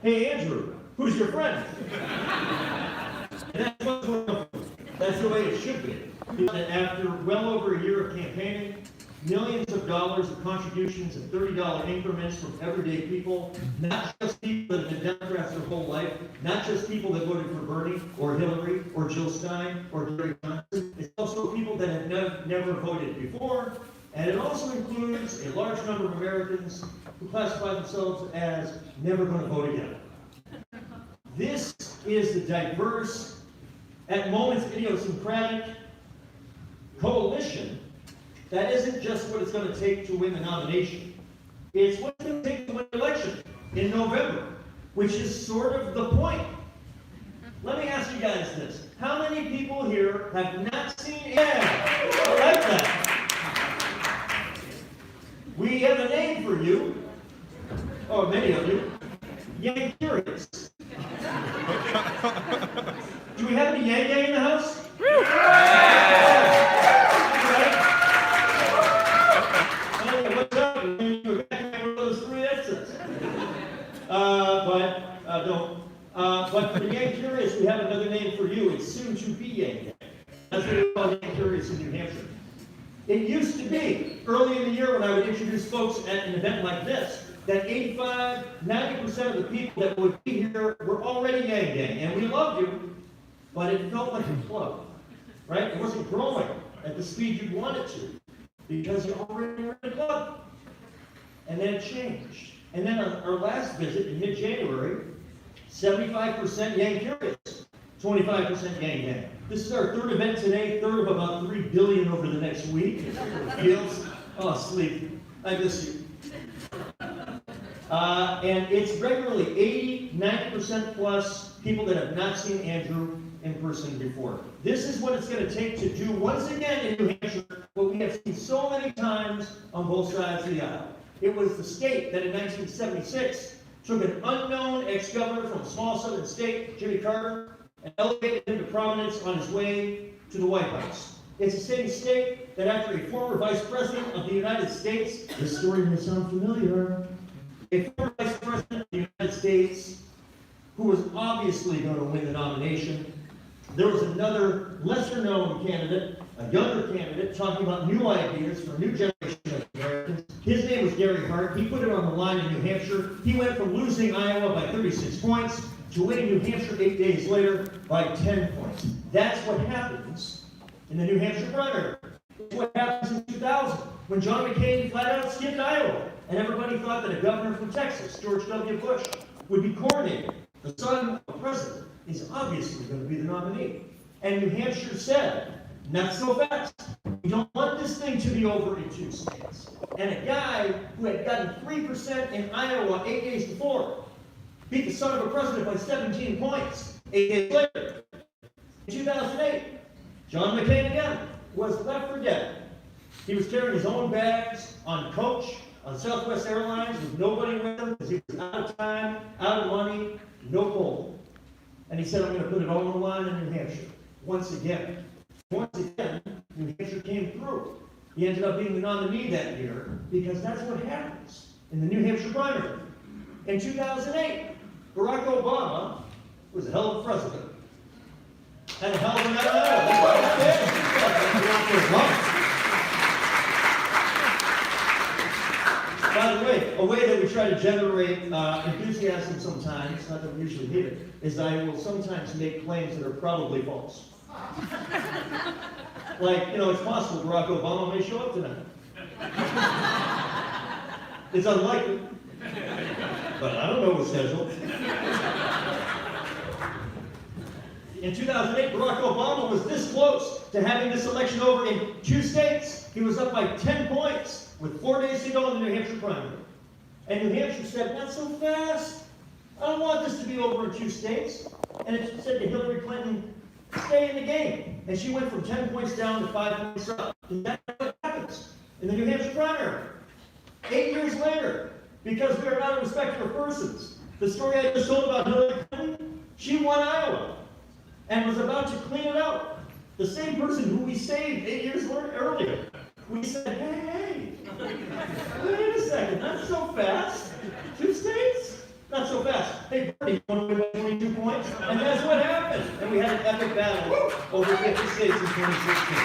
Hey, Andrew, who's your friend? And that's the way it should be. And after well over a year of campaigning, millions of dollars of contributions in $30 increments from everyday people, not just people that have been Democrats their whole life, not just people that voted for Bernie or Hillary or Jill Stein or Gary Johnson. It's also people that have never voted before, and it also includes a large number of Americans who classify themselves as never going to vote again. This is the diverse, at moments idiosyncratic coalition that isn't just what it's going to take to win the nomination. It's what it's going to take to win the election in November, which is sort of the point. Let me ask you guys this. How many people here have not seen ads like that? We have a name for you, or many of you, Yang Curious. Do we have any Yang Gang in the house? What's up? You're back one of those 3 exits. But for Yang Curious, we have another name for you. It's soon to be Yang Gang. That's what we call Yang Curious in New Hampshire. It used to be, early in the year when I would introduce folks at an event like this, that 85, 90% of the people that would be here were already Yang Gang, and we loved you, but it felt like a club, right? It wasn't growing at the speed you'd want it to, because you already were in the club. And then it changed. And then on our last visit in mid-January, 75% Yang Curious, 25% Yang Gang. This is our 3rd event today, 3rd of about 3 billion over the next week. Feels, oh, sleep, I miss you. And it's regularly 80, 90% plus people that have not seen Andrew in person before. This is what it's going to take to do, once again in New Hampshire, what we have seen so many times on both sides of the aisle. It was the state that in 1976 took an unknown ex-governor from a small southern state, Jimmy Carter, and elevated him to prominence on his way to the White House. It's the same state that after a former vice president of the United States, this story may sound familiar, a former vice president of the United States who was obviously going to win the nomination, there was another lesser-known candidate, a younger candidate, talking about new ideas for a new generation of Americans. His name was Gary Hart. He put it on the line in New Hampshire. He went from losing Iowa by 36 points to winning New Hampshire 8 days later by 10 points. That's what happens in the New Hampshire primary. It's what happens in 2000 when John McCain flat out skipped Iowa, and everybody thought that a governor from Texas, George W. Bush, would be coronated. The son of the president is obviously going to be the nominee. And New Hampshire said, not so fast. We don't want this thing to be over in 2 states. And a guy who had gotten 3% in Iowa 8 days before beat the son of a president by 17 points 8 days later. In 2008, John McCain again was left for dead. He was carrying his own bags on coach on Southwest Airlines with nobody with him because he was out of time, out of money, no coal. And he said, I'm going to put it all on the line in New Hampshire. Once again, New Hampshire came through. He ended up being the nominee that year because that's what happens in the New Hampshire primary. In 2008, Barack Obama was a hell of a president. And a hell of an By the way, a way that we try to generate enthusiasm sometimes, not that we usually need it, is I will sometimes make claims that are probably false. Like, it's possible Barack Obama may show up tonight. It's unlikely, but I don't know his schedule. In 2008, Barack Obama was this close to having this election over in 2 states. He was up by 10 points with 4 days to go in the New Hampshire primary. And New Hampshire said, not so fast. I don't want this to be over in 2 states. And it said to Hillary Clinton, stay in the game. And she went from 10 points down to 5 points up. And that's what happens in the New Hampshire primary. 8 years later, because we are not a respecter of persons, the story I just told about Hillary Clinton, she won Iowa and was about to clean it up. The same person who we saved 8 years earlier. We said, hey, wait a second, not so fast. 2 states? Not so fast. Hey, Bernie, you want to win by 22 points? And that's what happened. And we had an epic battle over 50 states in 2016.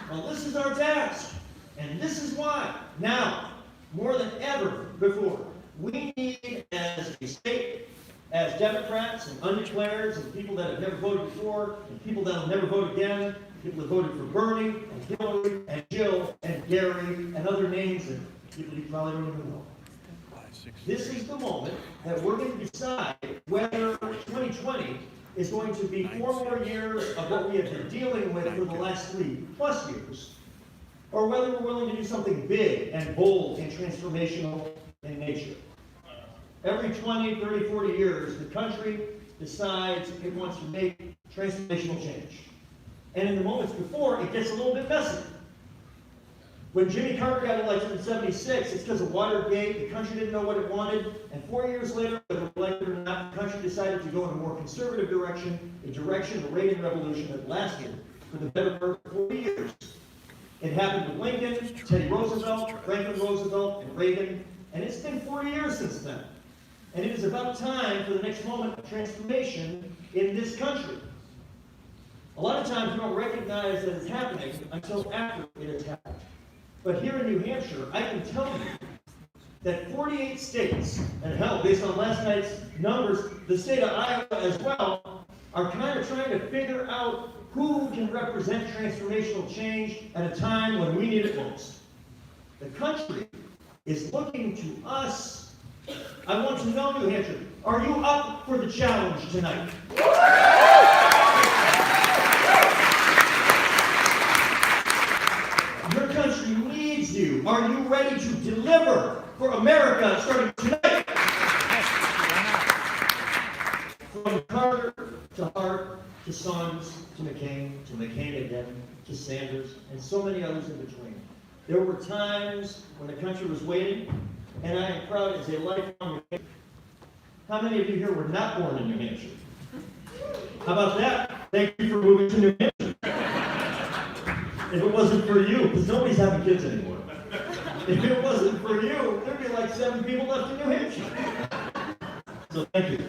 Well, this is our task. And this is why, now, more than ever before, we need, as a state, as Democrats and undeclareds and people that have never voted before and people that will never vote again, people that voted for Bernie and Hillary and Jill and Gary and other names and people you probably don't even know. This is the moment that we're going to decide whether 2020 is going to be 4 more years of what we have been dealing with for the last 3+ years, or whether we're willing to do something big and bold and transformational in nature. Every 20, 30, 40 years, the country decides it wants to make transformational change. And in the moments before, it gets a little bit messy. When Jimmy Carter got elected in '76, it's because of Watergate. The country didn't know what it wanted. And 4 years later, whether elected or not, the country decided to go in a more conservative direction, a direction of the Reagan Revolution that lasted for the better part of 40 years. It happened with Lincoln, Teddy Roosevelt, Franklin Roosevelt, and Reagan. And it's been 40 years since then. And it is about time for the next moment of transformation in this country. A lot of times we don't recognize that it's happening until after it has happened. But here in New Hampshire, I can tell you that 48 states, and hell, based on last night's numbers, the state of Iowa as well, are kind of trying to figure out who can represent transformational change at a time when we need it most. The country is looking to us. I want to know, New Hampshire, are you up for the challenge tonight? Your country needs you. Are you ready to deliver for America starting tonight? From Carter to Hart to Sons to McCain again, to Sanders, and so many others in between. There were times when the country was waiting, and I am proud as a lifelong New Hampshire. How many of you here were not born in New Hampshire? How about that? Thank you for moving to New Hampshire. If it wasn't for you, because nobody's having kids anymore. If it wasn't for you, there'd be like 7 people left in New Hampshire. So thank you.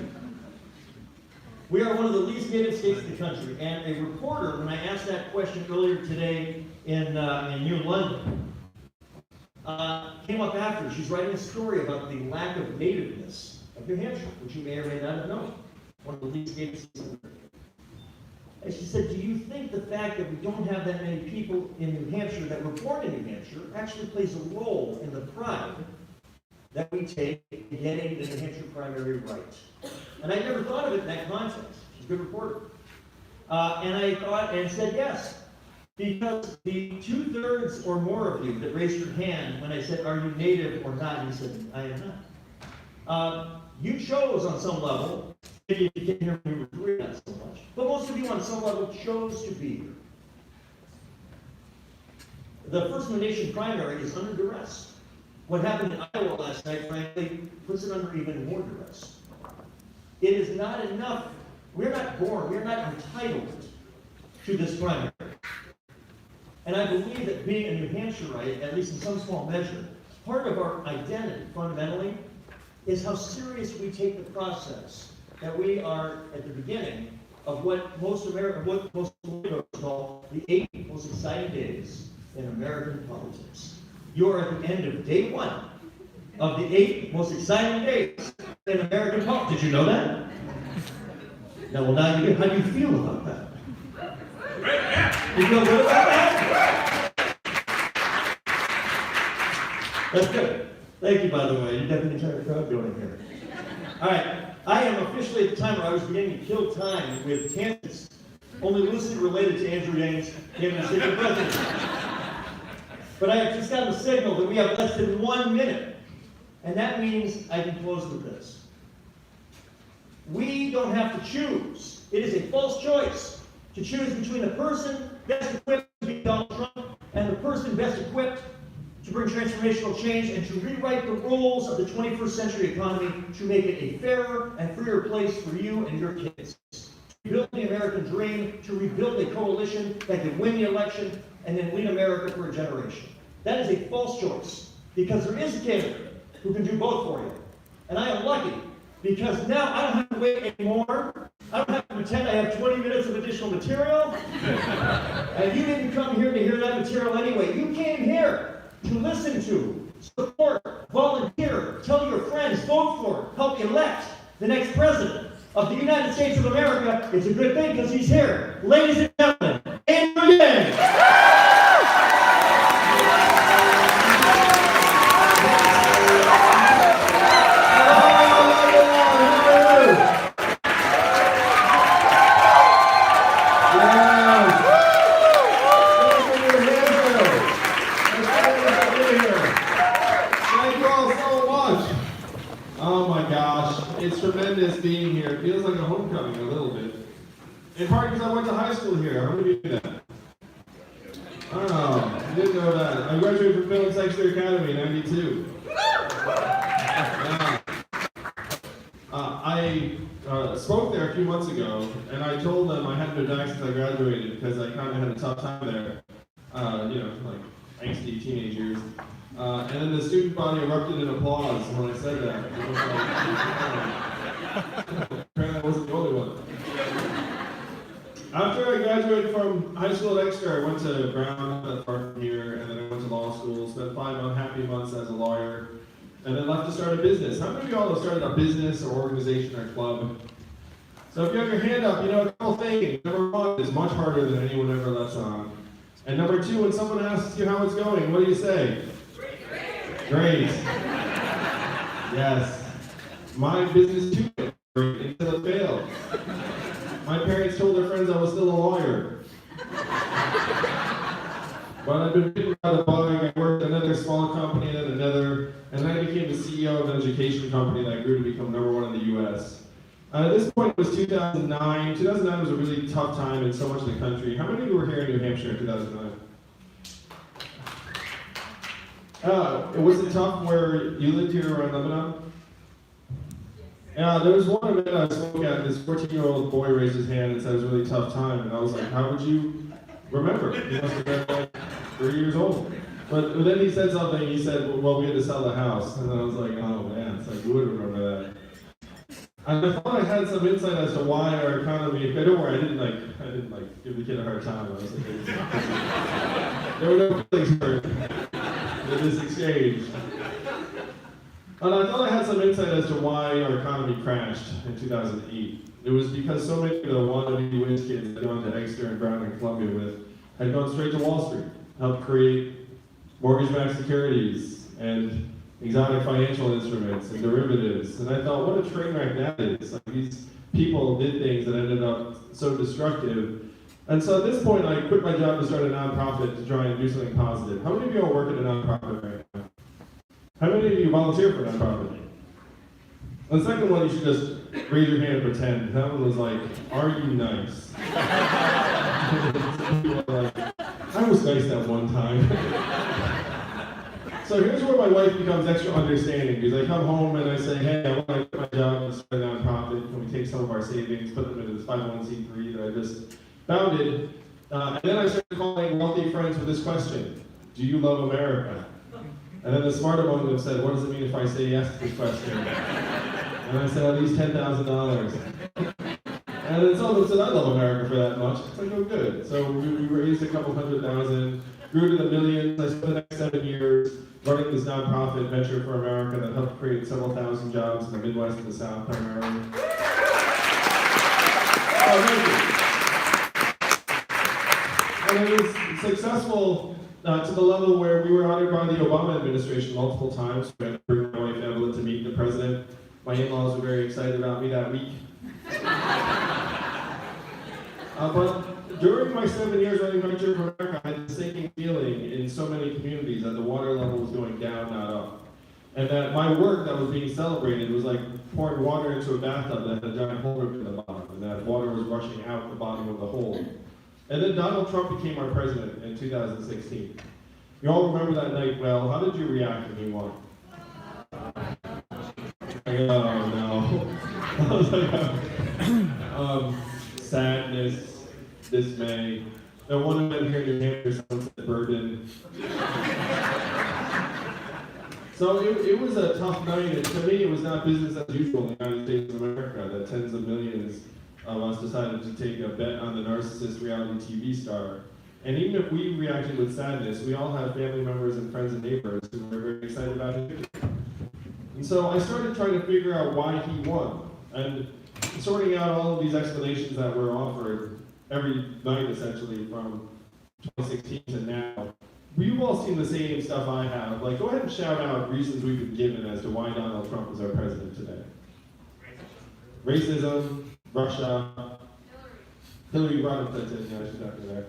We are one of the least native states in the country, and a reporter, when I asked that question earlier today in New London, came up after. She's writing a story about the lack of nativeness of New Hampshire, which you may or may not have known. One of the least native states in the country. And she said, do you think the fact that we don't have that many people in New Hampshire that were born in New Hampshire actually plays a role in the pride that we take in getting the New Hampshire primary right? And I never thought of it in that context. She's a good reporter. And I thought and said yes. Because the 2/3 or more of you that raised your hand when I said, are you native or not? You said, I am not. You chose on some level, maybe you came here when you were 3, not so much, but most of you on some level chose to be here. The First in the Nation primary is under duress. What happened in Iowa last night, frankly, puts it under even more duress. It is not enough. We're not born, we're not entitled to this primary. And I believe that being a New Hampshireite, at least in some small measure, part of our identity, fundamentally, is how serious we take the process that we are at the beginning of what most Americans call the 8 most exciting days in American politics. You are at the end of day 1 of the 8 most exciting days in American politics. Did you know that? No, well, now you do. How do you feel about that? You feel good about that? That's good. Thank you, by the way. You got the entire crowd going here. All right. I am officially at the time where I was beginning to kill time with tangents only loosely related to Andrew Yane's candidacy for president. But I have just gotten a signal that we have less than 1 minute. And that means I can close with this. We don't have to choose. It is a false choice to choose between the person best equipped to be Donald Trump and the person best equipped to bring transformational change and to rewrite the rules of the 21st century economy to make it a fairer and freer place for you and your kids. To rebuild the American dream, to rebuild a coalition that can win the election and then lead America for a generation. That is a false choice, because there is a candidate who can do both for you. And I am lucky, because now I don't have to wait anymore. I don't have to pretend I have 20 minutes of additional material. And you didn't come here to hear that material anyway. You came here to listen to, support, volunteer, tell your friends, vote for, help elect the next president of the United States of America. It's a good thing because he's here. Ladies and gentlemen, Andrew Yang. It's tremendous being here. It feels like a homecoming a little bit. In part because I went to high school here. How many of you knew that? Oh, you didn't know that. I graduated from Film and Exeter Academy in '92. I spoke there a few months ago, and I told them I hadn't been back since I graduated because I kind of had a tough time there. Like angsty teenage years. And then the student body erupted in applause when I said that. It was like, apparently I wasn't the only one. After I graduated from high school at Exeter, I went to Brown, not that far from here, and then I went to law school, spent 5 unhappy months as a lawyer, and then left to start a business. How many of y'all have started a business or organization or club? So if you have your hand up, you know a couple things. Number 1 is much harder than anyone ever lets on. And number 2, when someone asks you how it's going, what do you say? Great. Yes. My business too went great until it failed. My parents told their friends I was still a lawyer. But I've been bitten by the bug. I worked at another small company, and then another, and then I became the CEO of an education company that grew to become #1 in the U.S. At this point, it was 2009. 2009 was a really tough time in so much of the country. How many of you were here in New Hampshire in 2009? Was it tough where you lived here around Lebanon? Yeah, there was one event I spoke at, this 14-year-old boy raised his hand and said it was a really tough time, and I was like, how would you remember? He must have been like 3 years old. But then he said something, he said, well, we had to sell the house, and then I was like, oh man, it's like, you would remember that. And I thought I had some insight as to why our economy, don't worry, I didn't give the kid a hard time. I was like, there were no feelings hurt in this exchange. And I thought I had some insight as to why our economy crashed in 2008. It was because so many of the wannabe whiz kids I'd gone to Exeter and Brown and Columbia with had gone straight to Wall Street, helped create mortgage-backed securities and exotic financial instruments and derivatives. And I thought, what a train wreck that is. Like, these people did things that ended up so destructive. And so at this point, I quit my job to start a nonprofit to try and do something positive. How many of you all work at a nonprofit right now? How many of you volunteer for a nonprofit? On the second one, you should just raise your hand and pretend. That one was like, are you nice? I was nice that one time. So here's where my wife becomes extra understanding, because I come home and I say, hey, I want to quit my job and start a nonprofit. Can we take some of our savings, put them into this 501c3 that I just founded? And then I started calling wealthy friends with this question: do you love America? And then the smarter one would have said, what does it mean if I say yes to this question? And I said, at least $10,000. And then some of them said, I love America for that much. It's like, oh, good. So we raised a couple $100,000, grew to the millions. I spent the next 7 years running this nonprofit, Venture for America, that helped create several thousand jobs in the Midwest and the South primarily. And it was successful to the level where we were honored by the Obama administration multiple times. I bring my wife Evelyn to meet the president. My in-laws were very excited about me that week. But during my 7 years running Venture for America, I had this sinking feeling in so many communities that the water level was going down, not up. And that my work that was being celebrated was like pouring water into a bathtub that had a giant hole in the bottom, and that water was rushing out the bottom of the hole. And then Donald Trump became our president in 2016. You all remember that night well. How did you react when he won? Oh no. I was like, sadness, dismay. And one of them here in New Hampshire, someone said bourbon. So it was a tough night, and to me, it was not business as usual in the United States of America that tens of millions of us decided to take a bet on the narcissist reality TV star. And even if we reacted with sadness, we all have family members and friends and neighbors who were very excited about his victory. And so I started trying to figure out why he won, and sorting out all of these explanations that were offered every night, essentially, from 2016 to now. We've all seen the same stuff I have. Like, go ahead and shout out reasons we've been given as to why Donald Trump is our president today. Racism, Russia, Hillary Clinton, yeah, she's not there.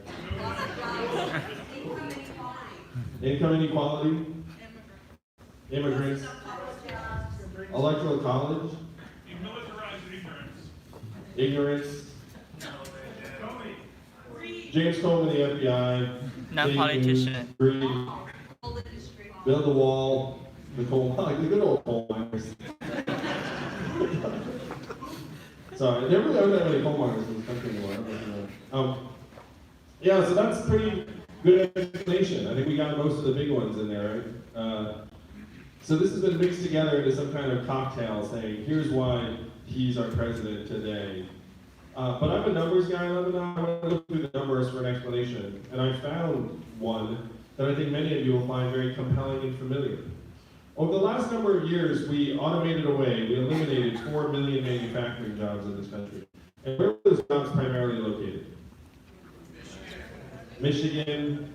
Income inequality, immigrants, electoral college, ignorance, James Comey, the FBI, not politician. Greed, build the wall, the coal mine, the good old coal miners. Sorry, there really aren't that many coal miners in this country anymore. Yeah, so that's a pretty good explanation. I think we got most of the big ones in there, right? So this has been mixed together into some kind of cocktail saying, here's why he's our president today. But I'm a numbers guy in Lebanon. I want to look through the numbers for an explanation. And I found one that I think many of you will find very compelling and familiar. Over the last number of years, we automated away, we eliminated 4 million manufacturing jobs in this country. And where were those jobs primarily located? Michigan,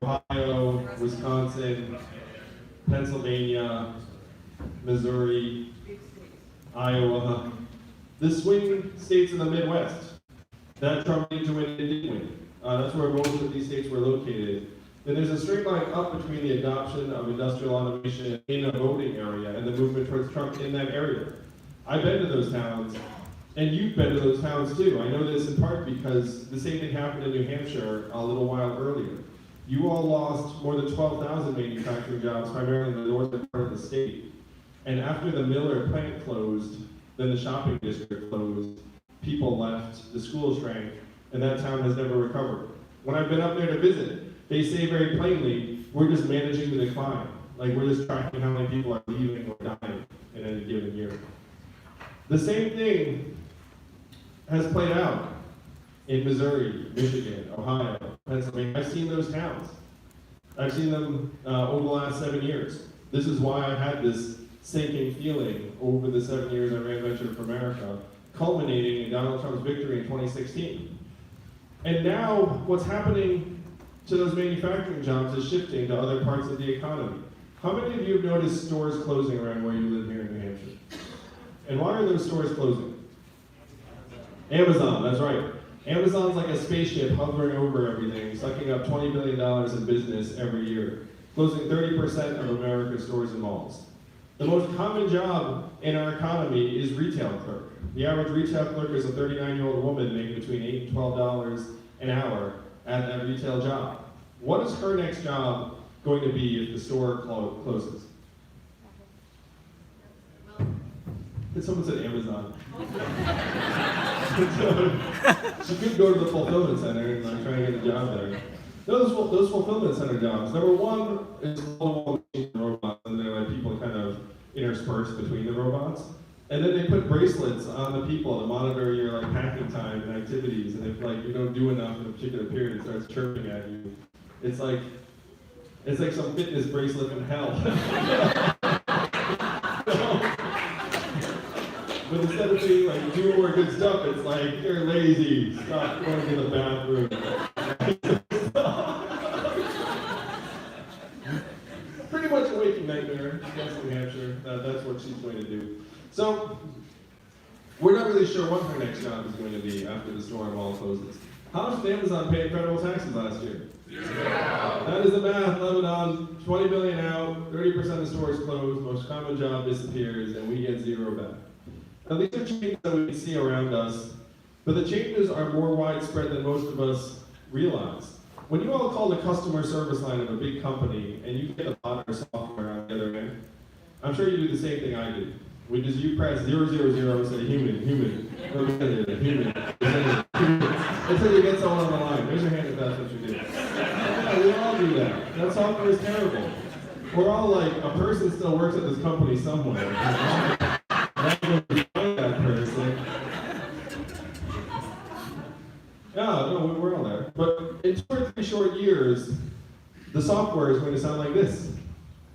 Ohio, Wisconsin, Pennsylvania, Missouri, Iowa. The swing states in the Midwest that Trump needed to win and didn't win. That's where most of these states were located. And there's a straight line up between the adoption of industrial automation in a voting area and the movement towards Trump in that area. I've been to those towns, and you've been to those towns too. I know this in part because the same thing happened in New Hampshire a little while earlier. You all lost more than 12,000 manufacturing jobs, primarily in the northern part of the state. And after the Miller plant closed, then the shopping district closed, people left, the schools shrank, and that town has never recovered. When I've been up there to visit, they say very plainly, we're just managing the decline. Like, we're just tracking how many people are leaving or dying in any given year. The same thing has played out in Missouri, Michigan, Ohio, Pennsylvania. I've seen those towns. I've seen them over the last 7 years. This is why I've had this sinking feeling over the 7 years I ran Venture for America, culminating in Donald Trump's victory in 2016. And now, what's happening to those manufacturing jobs is shifting to other parts of the economy. How many of you have noticed stores closing around where you live here in New Hampshire? And why are those stores closing? Amazon, that's right. Amazon's like a spaceship hovering over everything, sucking up $20 billion in business every year, closing 30% of America's stores and malls. The most common job in our economy is retail clerk. The average retail clerk is a 39-year-old woman making between $8 and $12 an hour at that retail job. What is her next job going to be if the store closes? Someone said Amazon. She could go to the fulfillment center and like, try and get a job there. Those fulfillment center jobs, number one is robots, and they're like people kind of interspersed between the robots. And then they put bracelets on the people to monitor your like packing time and activities. And if like you don't do enough in a particular period, it starts chirping at you. It's like some fitness bracelet from hell. But instead of being like, do more good stuff, it's like, you're lazy, stop going to the bathroom. Pretty much a waking nightmare, yes, New Hampshire. That's what she's going to do. So, we're not really sure what her next job is going to be after the store mall closes. How much did Amazon pay in federal taxes last year? Yeah. That is the math, Lebanon. 20 billion out, 30% of the stores closed, most common job disappears, and we get zero back. Now these are changes that we see around us, but the changes are more widespread than most of us realize. When you all call the customer service line of a big company and you get a bot or software on the other end, I'm sure you do the same thing I do. Which is you press 000 and say human, human, until you get someone on the line. Raise your hand if that's what you do. Yeah, we all do that. That software is terrible. We're all like, a person still works at this company somewhere. I'm going to find that person. Yeah, no, we're all there. But in 2 or 3 short years, the software is going to sound like this.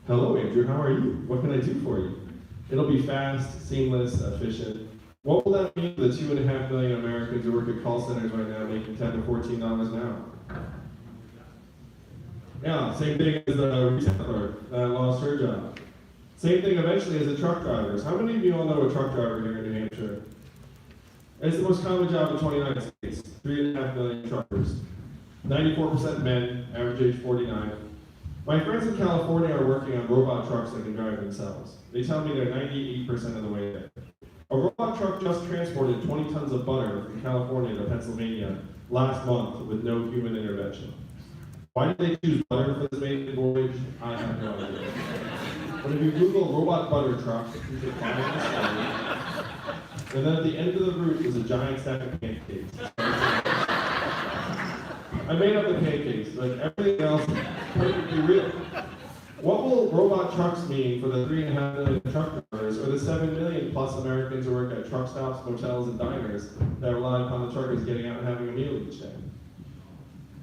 Hello, Andrew, how are you? What can I do for you? It'll be fast, seamless, efficient. What will that mean for the 2.5 million Americans who work at call centers right now making $10 to $14 an hour? Yeah, same thing as the retailer that lost her job. Same thing eventually as the truck drivers. How many of you all know a truck driver here in New Hampshire? It's the most common job in 29 states, 3.5 million truckers. 94% men, average age 49. My friends in California are working on robot trucks that can drive themselves. They tell me they're 98% of the way there. A robot truck just transported 20 tons of butter from California to Pennsylvania last month with no human intervention. Why did they choose butter for this maiden voyage? I have no idea. But if you Google robot butter truck, you can find the story. And then at the end of the route was a giant stack of pancakes. I made up the pancakes, but everything else is perfectly real. What will robot trucks mean for the 3.5 million truck drivers or the 7 million plus Americans who work at truck stops, motels, and diners that rely upon the truckers getting out and having a meal each day?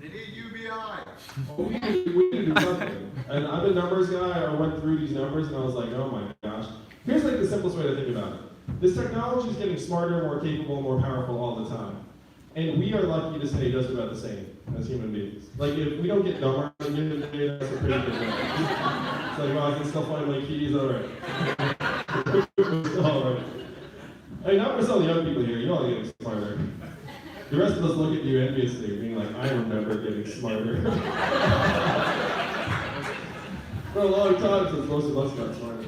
They need UBI. Well, we need to do something. And I'm a numbers guy. I went through these numbers and I was like, oh my gosh. Here's like the simplest way to think about it. This technology is getting smarter, more capable, more powerful all the time. And we are lucky to stay just about the same as human beings. Like, if we don't get dumber at the end of the day, that's a pretty good thing. It's like, well, I can still find my keys, all right. All right. Hey, not for some of the young people here, you all are getting smarter. The rest of us look at you enviously, being like, I remember getting smarter. For a long time, since most of us got smarter.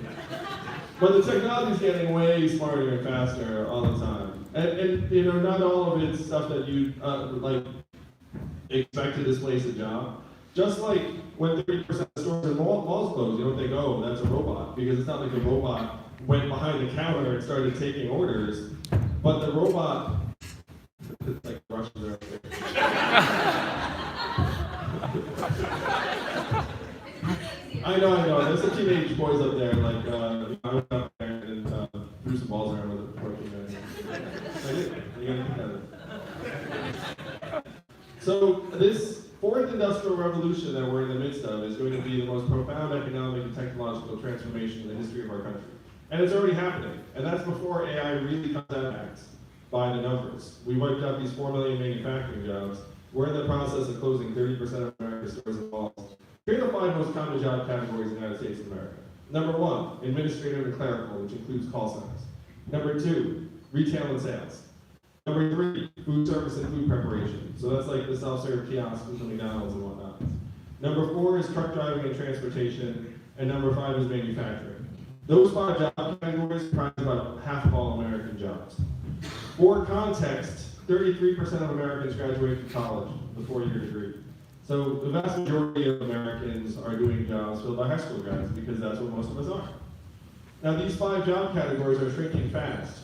But the technology is getting way smarter and faster all the time. And you know, not all of it's stuff that you like expect to displace a job. Just like when 30% of stores and malls close, you don't think, oh, that's a robot, because it's not like the robot went behind the counter and started taking orders, but the robot, it's like Russians are up there. I know. There's some teenage boys up there, like, I went up there and threw some balls around with a working man. I did. You gotta think of it. So this fourth industrial revolution that we're in the midst of is going to be the most profound economic and technological transformation in the history of our country. And it's already happening. And that's before AI really comes out of acts by the numbers. We wiped out these 4 million manufacturing jobs. We're in the process of closing 30% of America's stores and malls. Here are the 5 most common job categories in the United States of America. Number 1, administrative and clerical, which includes call centers. Number 2, retail and sales. Number 3, food service and food preparation. So that's like the self-serve kiosks from McDonald's and whatnot. Number 4 is truck driving and transportation. And number 5 is manufacturing. Those 5 job categories comprise about half of all American jobs. For context, 33% of Americans graduate from college with a 4-year degree. So the vast majority of Americans are doing jobs filled by high school grads because that's what most of us are. Now these 5 job categories are shrinking fast,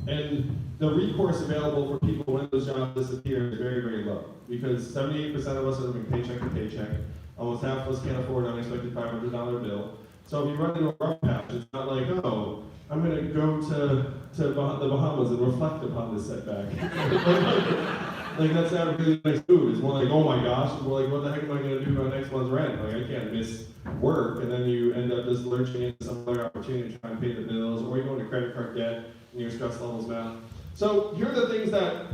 and the recourse available for people when those jobs disappear is very, very low, because 78% of us are living paycheck to paycheck. Almost half of us can't afford an unexpected $500 bill. So if you run into a rough patch, it's not like, oh, I'm going to go to the Bahamas and reflect upon this setback. Like, that's not really the next move. It's more like, oh my gosh, it's more like, what the heck am I going to do about next month's rent? Like, I can't miss work, and then you end up just lurching into some other opportunity to try and pay the bills, or you go into credit card debt, and your stress levels mount. So here are the things that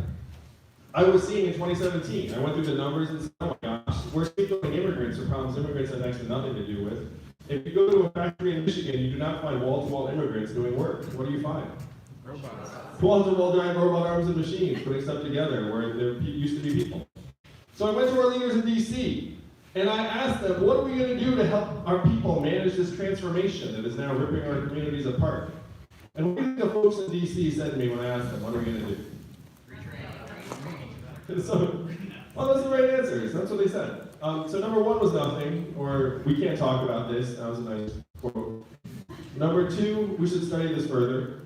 I was seeing in 2017. I went through the numbers and said, oh my gosh, we're scapegoating immigrants for problems immigrants have actually nothing to do with. If you go to a factory in Michigan, you do not find wall-to-wall immigrants doing work. What do you find? Robots. Wall-to-wall drive robot arms and machines, putting stuff together where there used to be people. So I went to our leaders in DC, and I asked them, what are we going to do to help our people manage this transformation that is now ripping our communities apart? And what did the folks in DC said to me when I asked them, what are we going to do? So, well, that's the right answer. So that's what they said. So number 1 was nothing, or we can't talk about this. That was a nice quote. Number 2, we should study this further.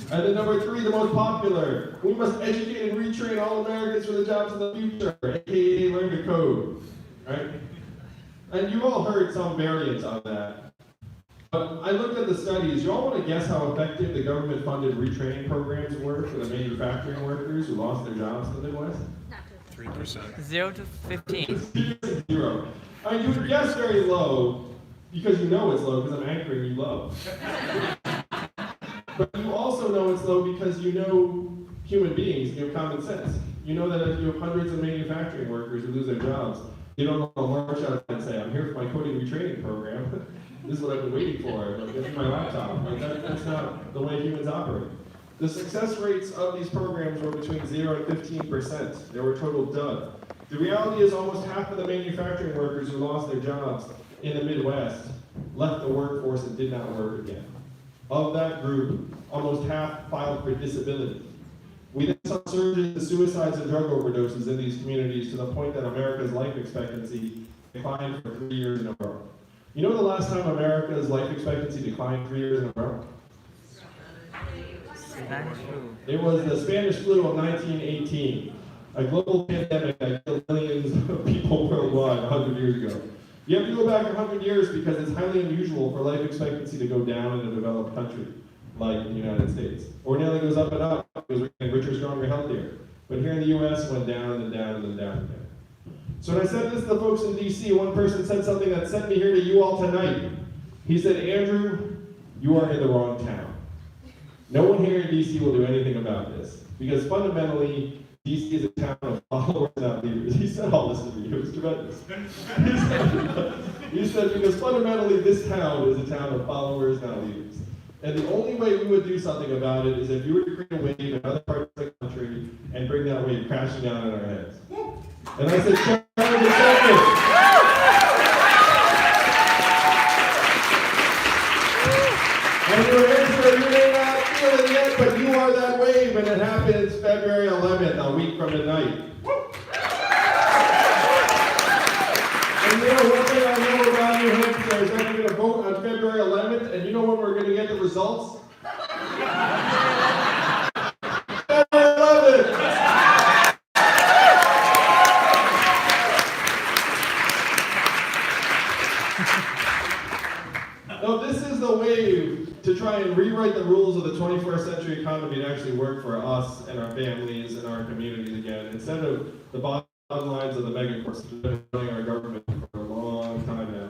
And then number 3, the most popular, we must educate and retrain all Americans for the jobs of the future, aka learn to code, right? And you all heard some variants on that. But I looked at the studies. You all want to guess how effective the government-funded retraining programs were for the manufacturing workers who lost their jobs in the Midwest? 3%. 0 to 15. 0. I mean, you would guess very low because you know it's low because I'm anchoring you low. But you also know it's low because you know human beings, you have common sense. You know that if you have hundreds of manufacturing workers who lose their jobs, you don't want to march out and say, I'm here for my coding retraining program. This is what I've been waiting for. Like, this is my laptop. Like, that's not the way humans operate. The success rates of these programs were between 0 and 15%. They were a total dud. The reality is almost half of the manufacturing workers who lost their jobs in the Midwest left the workforce and did not work again. Of that group, almost half filed for disability. We then saw surges in suicides and drug overdoses in these communities to the point that America's life expectancy declined for 3 years in a row. You know the last time America's life expectancy declined 3 years in a row? Spanish flu. It was the Spanish flu of 1918, a global pandemic that killed millions of people worldwide 100 years ago. You have to go back 100 years because it's highly unusual for life expectancy to go down in a developed country like the United States. Ordinarily goes up and up because we're getting richer, stronger, healthier. But here in the US, it went down and then down and then down again. So when I said this to the folks in DC, one person said something that sent me here to you all tonight. He said, Andrew, you are in the wrong town. No one here in DC will do anything about this. Because fundamentally, DC is a town of followers, not leaders. He said all this to me. It was tremendous. He said, because fundamentally, this town is a town of followers, not leaders. And the only way we would do something about it is if you were to create a wave in other parts of the country and bring that wave crashing down on our heads. And I said, Charlie, get second. And your answer, you may not feel it yet, but you are that wave, and it happens February 11th, a week from tonight. And you know one thing I know about New Hampshire is that we're going to vote on February 11th, and you know when we're going to get the results? February 11th! Now this is the wave to try and rewrite the rules of the 21st century economy to actually work for us and our families and our communities again, instead of the bottom lines of the megacorps that have been running our government for a long time now.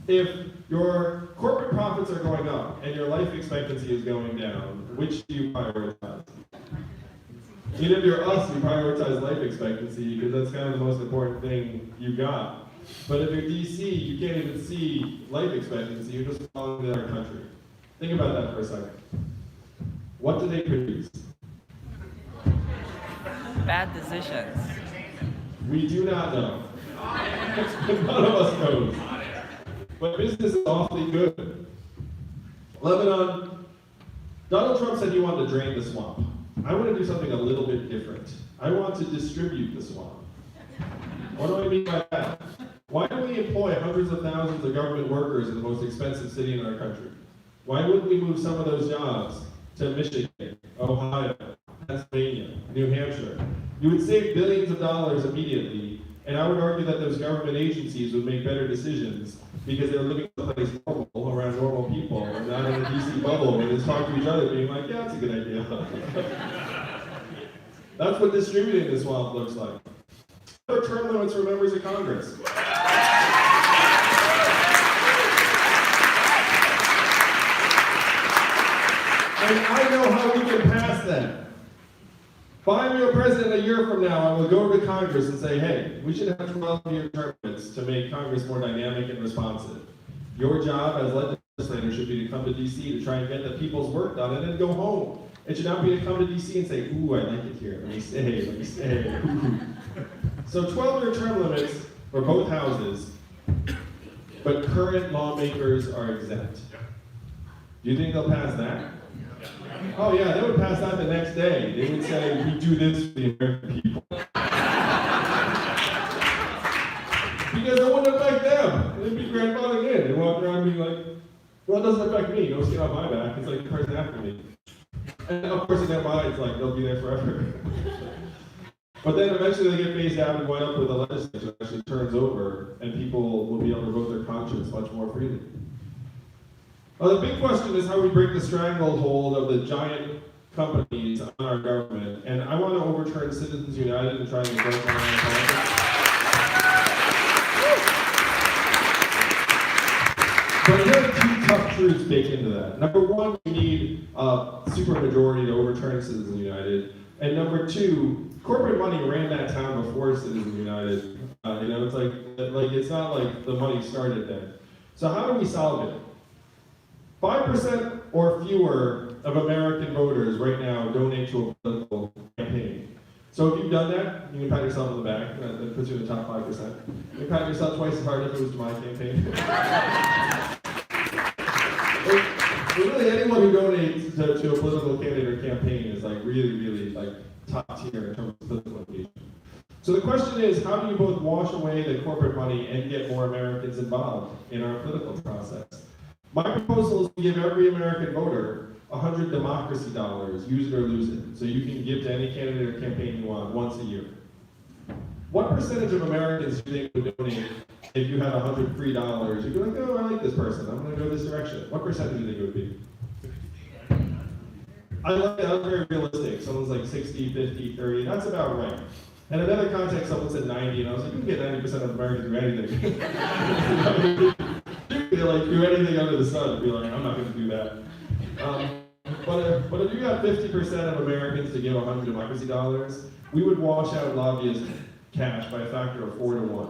If your corporate profits are going up and your life expectancy is going down, which do you prioritize? Even if you're us, you prioritize life expectancy because that's kind of the most important thing you got. But if you're DC, you can't even see life expectancy, you're just following our country. Think about that for a second. What do they produce? Bad decisions. We do not know. None of us knows. But business is awfully good. Lebanon, Donald Trump said he wanted to drain the swamp. I want to do something a little bit different. I want to distribute the swamp. What do I mean by that? Why do we employ hundreds of thousands of government workers in the most expensive city in our country? Why wouldn't we move some of those jobs to Michigan, Ohio, Pennsylvania, New Hampshire? You would save billions of dollars immediately, and I would argue that those government agencies would make better decisions because they're living someplace normal, around normal people, and not in a DC bubble where they just talk to each other being like, yeah, that's a good idea. That's what distributing the swamp looks like. What are term limits for members of Congress? And I know how we can pass that. If I'm your president a year from now, I will go to Congress and say, hey, we should have 12-year term limits to make Congress more dynamic and responsive. Your job as legislator should be to come to DC to try and get the people's work done and then go home. It should not be to come to DC and say, ooh, I like it here. Let me stay. Ooh. So 12-year term limits for both houses, but current lawmakers are exempt. Do you think they'll pass that? Oh yeah, they would pass that the next day. They would say, we do this for the American people. Because it wouldn't affect them. They'd be grandfathered in. They walk around being like, well, it doesn't affect me. Go sit on my back. It's like the person after me. And of course in their minds, like, they'll be there forever. But then eventually they get phased out and wind up with a legislature that actually turns over, and people will be able to vote their conscience much more freely. Well, the big question is how we break the stranglehold of the giant companies on our government, and I want to overturn Citizens United and try and break online politics. But here are two tough truths baked into that. Number one, we need a supermajority to overturn Citizens United. And number two, corporate money ran that town before Citizens United. It's like it's not like the money started then. So how do we solve it? 5% or fewer of American voters right now donate to a political campaign. So if you've done that, you can pat yourself on the back. That puts you in the top 5%. You can pat yourself twice as hard if it was to my campaign. But really, anyone who donates to a political candidate or campaign is like really like top tier in terms of political engagement. So the question is, how do you both wash away the corporate money and get more Americans involved in our political process? My proposal is to give every American voter $100 democracy dollars, use it or lose it, so you can give to any candidate or campaign you want once a year. What percentage of Americans do you think would donate if you had $100 free dollars? You'd be like, oh, I like this person, I'm going to go this direction. What percentage do you think it would be? I like that. I'm very realistic. Someone's like 60, 50, 30. That's about right. And in another context, someone said 90, and I was like, you can get 90% of Americans to do anything. They like do anything under the sun and be like, I'm not going to do that. But if you got 50% of Americans to give $100 democracy dollars, we would wash out lobbyist cash by a factor of 4 to 1.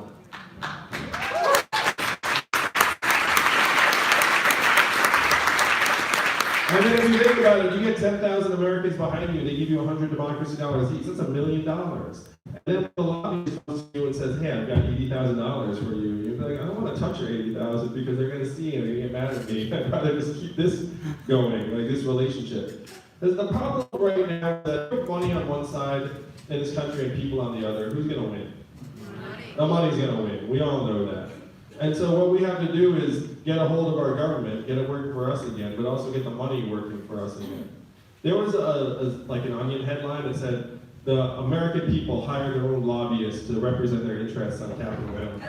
And then if you think about it, you get 10,000 Americans behind you, they give you $100 democracy dollars each. That's $1 million. And then the lobbyist comes to you and says, hey, I've got $80,000 for you. You're like, I don't want to touch your $80,000 because they're going to see and they're going to get mad at me. I'd rather just keep this going, like this relationship. Because the problem right now is that put money on one side in this country and people on the other, who's going to win? The money's going to win. We all know that. And so what we have to do is get a hold of our government, get it working for us again, but also get the money working for us again. There was like an Onion headline that said, the American people hire their own lobbyists to represent their interests on Capitol Hill.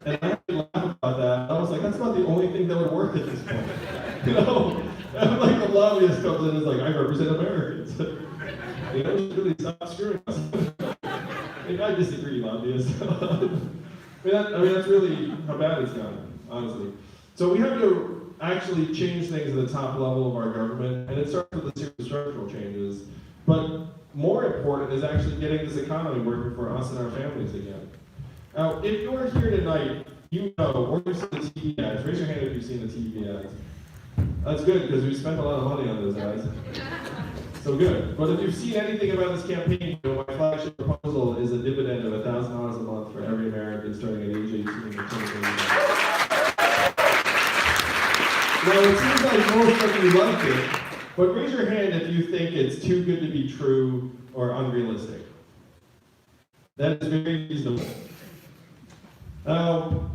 And I had to laugh about that. I was like, that's not the only thing that would work at this point. And like the lobbyist comes in and is like, I represent Americans. You really stop screwing us. I disagree, lobbyists. I mean, that's really how bad it's gotten, honestly. So we have to actually change things at the top level of our government, and it starts with the serious structural changes. But more important is actually getting this economy working for us and our families again. Now, if you're here tonight, you know, or you've seen the TV ads. Raise your hand if you've seen the TV ads. That's good, because we spent a lot of money on those ads. So good. But if you've seen anything about this campaign, you know, my flagship proposal is a dividend of $1,000 a month for every American starting at age 18 and 20. Now, it seems like most of you like it, but raise your hand if you think it's too good to be true or unrealistic. That is very reasonable. Now,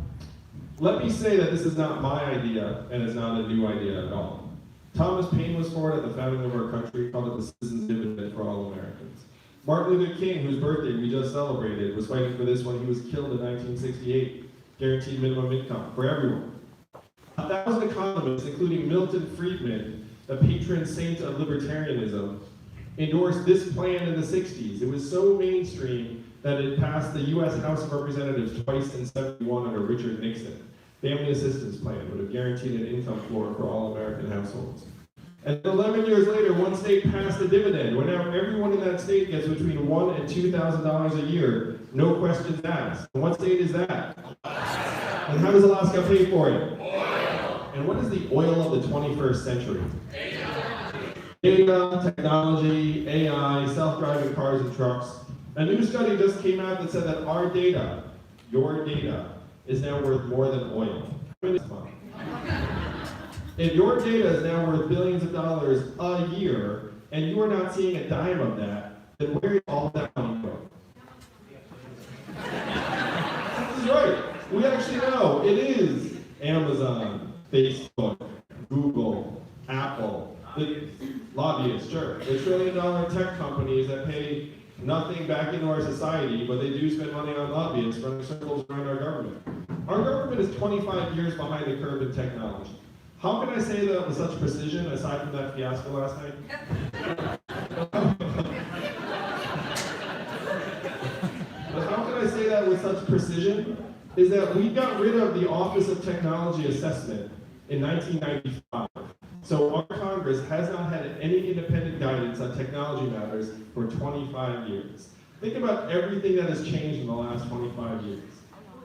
let me say that this is not my idea, and it's not a new idea at all. Thomas Paine was for it at the founding of our country, called it the Citizens' Dividend for all Americans. Martin Luther King, whose birthday we just celebrated, was fighting for this when he was killed in 1968. Guaranteed minimum income for everyone. 1,000 economists, including Milton Friedman, the patron saint of libertarianism, endorsed this plan in the 60s. It was so mainstream that it passed the U.S. House of Representatives twice in 71 under Richard Nixon. Family assistance plan would have guaranteed an income floor for all American households. And 11 years later, one state passed a dividend, where now everyone in that state gets between $1,000 and $2,000 a year, no questions asked. And what state is that? And how does Alaska pay for it? Oil. And what is the oil of the 21st century? Data, technology, AI, self-driving cars and trucks. A new study just came out that said that our data, your data, is now worth more than oil. If your data is now worth billions of dollars a year, and you are not seeing a dime of that, then where is all that money going? This is right. We actually know it is Amazon, Facebook, Google, Apple, the lobbyists, sure. The $1 trillion tech companies that pay nothing back into our society, but they do spend money on lobbyists running circles around our government. Our government is 25 years behind the curve in technology. How can I say that with such precision, aside from that fiasco last night? But how can I say that with such precision? Is that we got rid of the Office of Technology Assessment in 1995. So our Congress has not had any independent guidance on technology matters for 25 years. Think about everything that has changed in the last 25 years.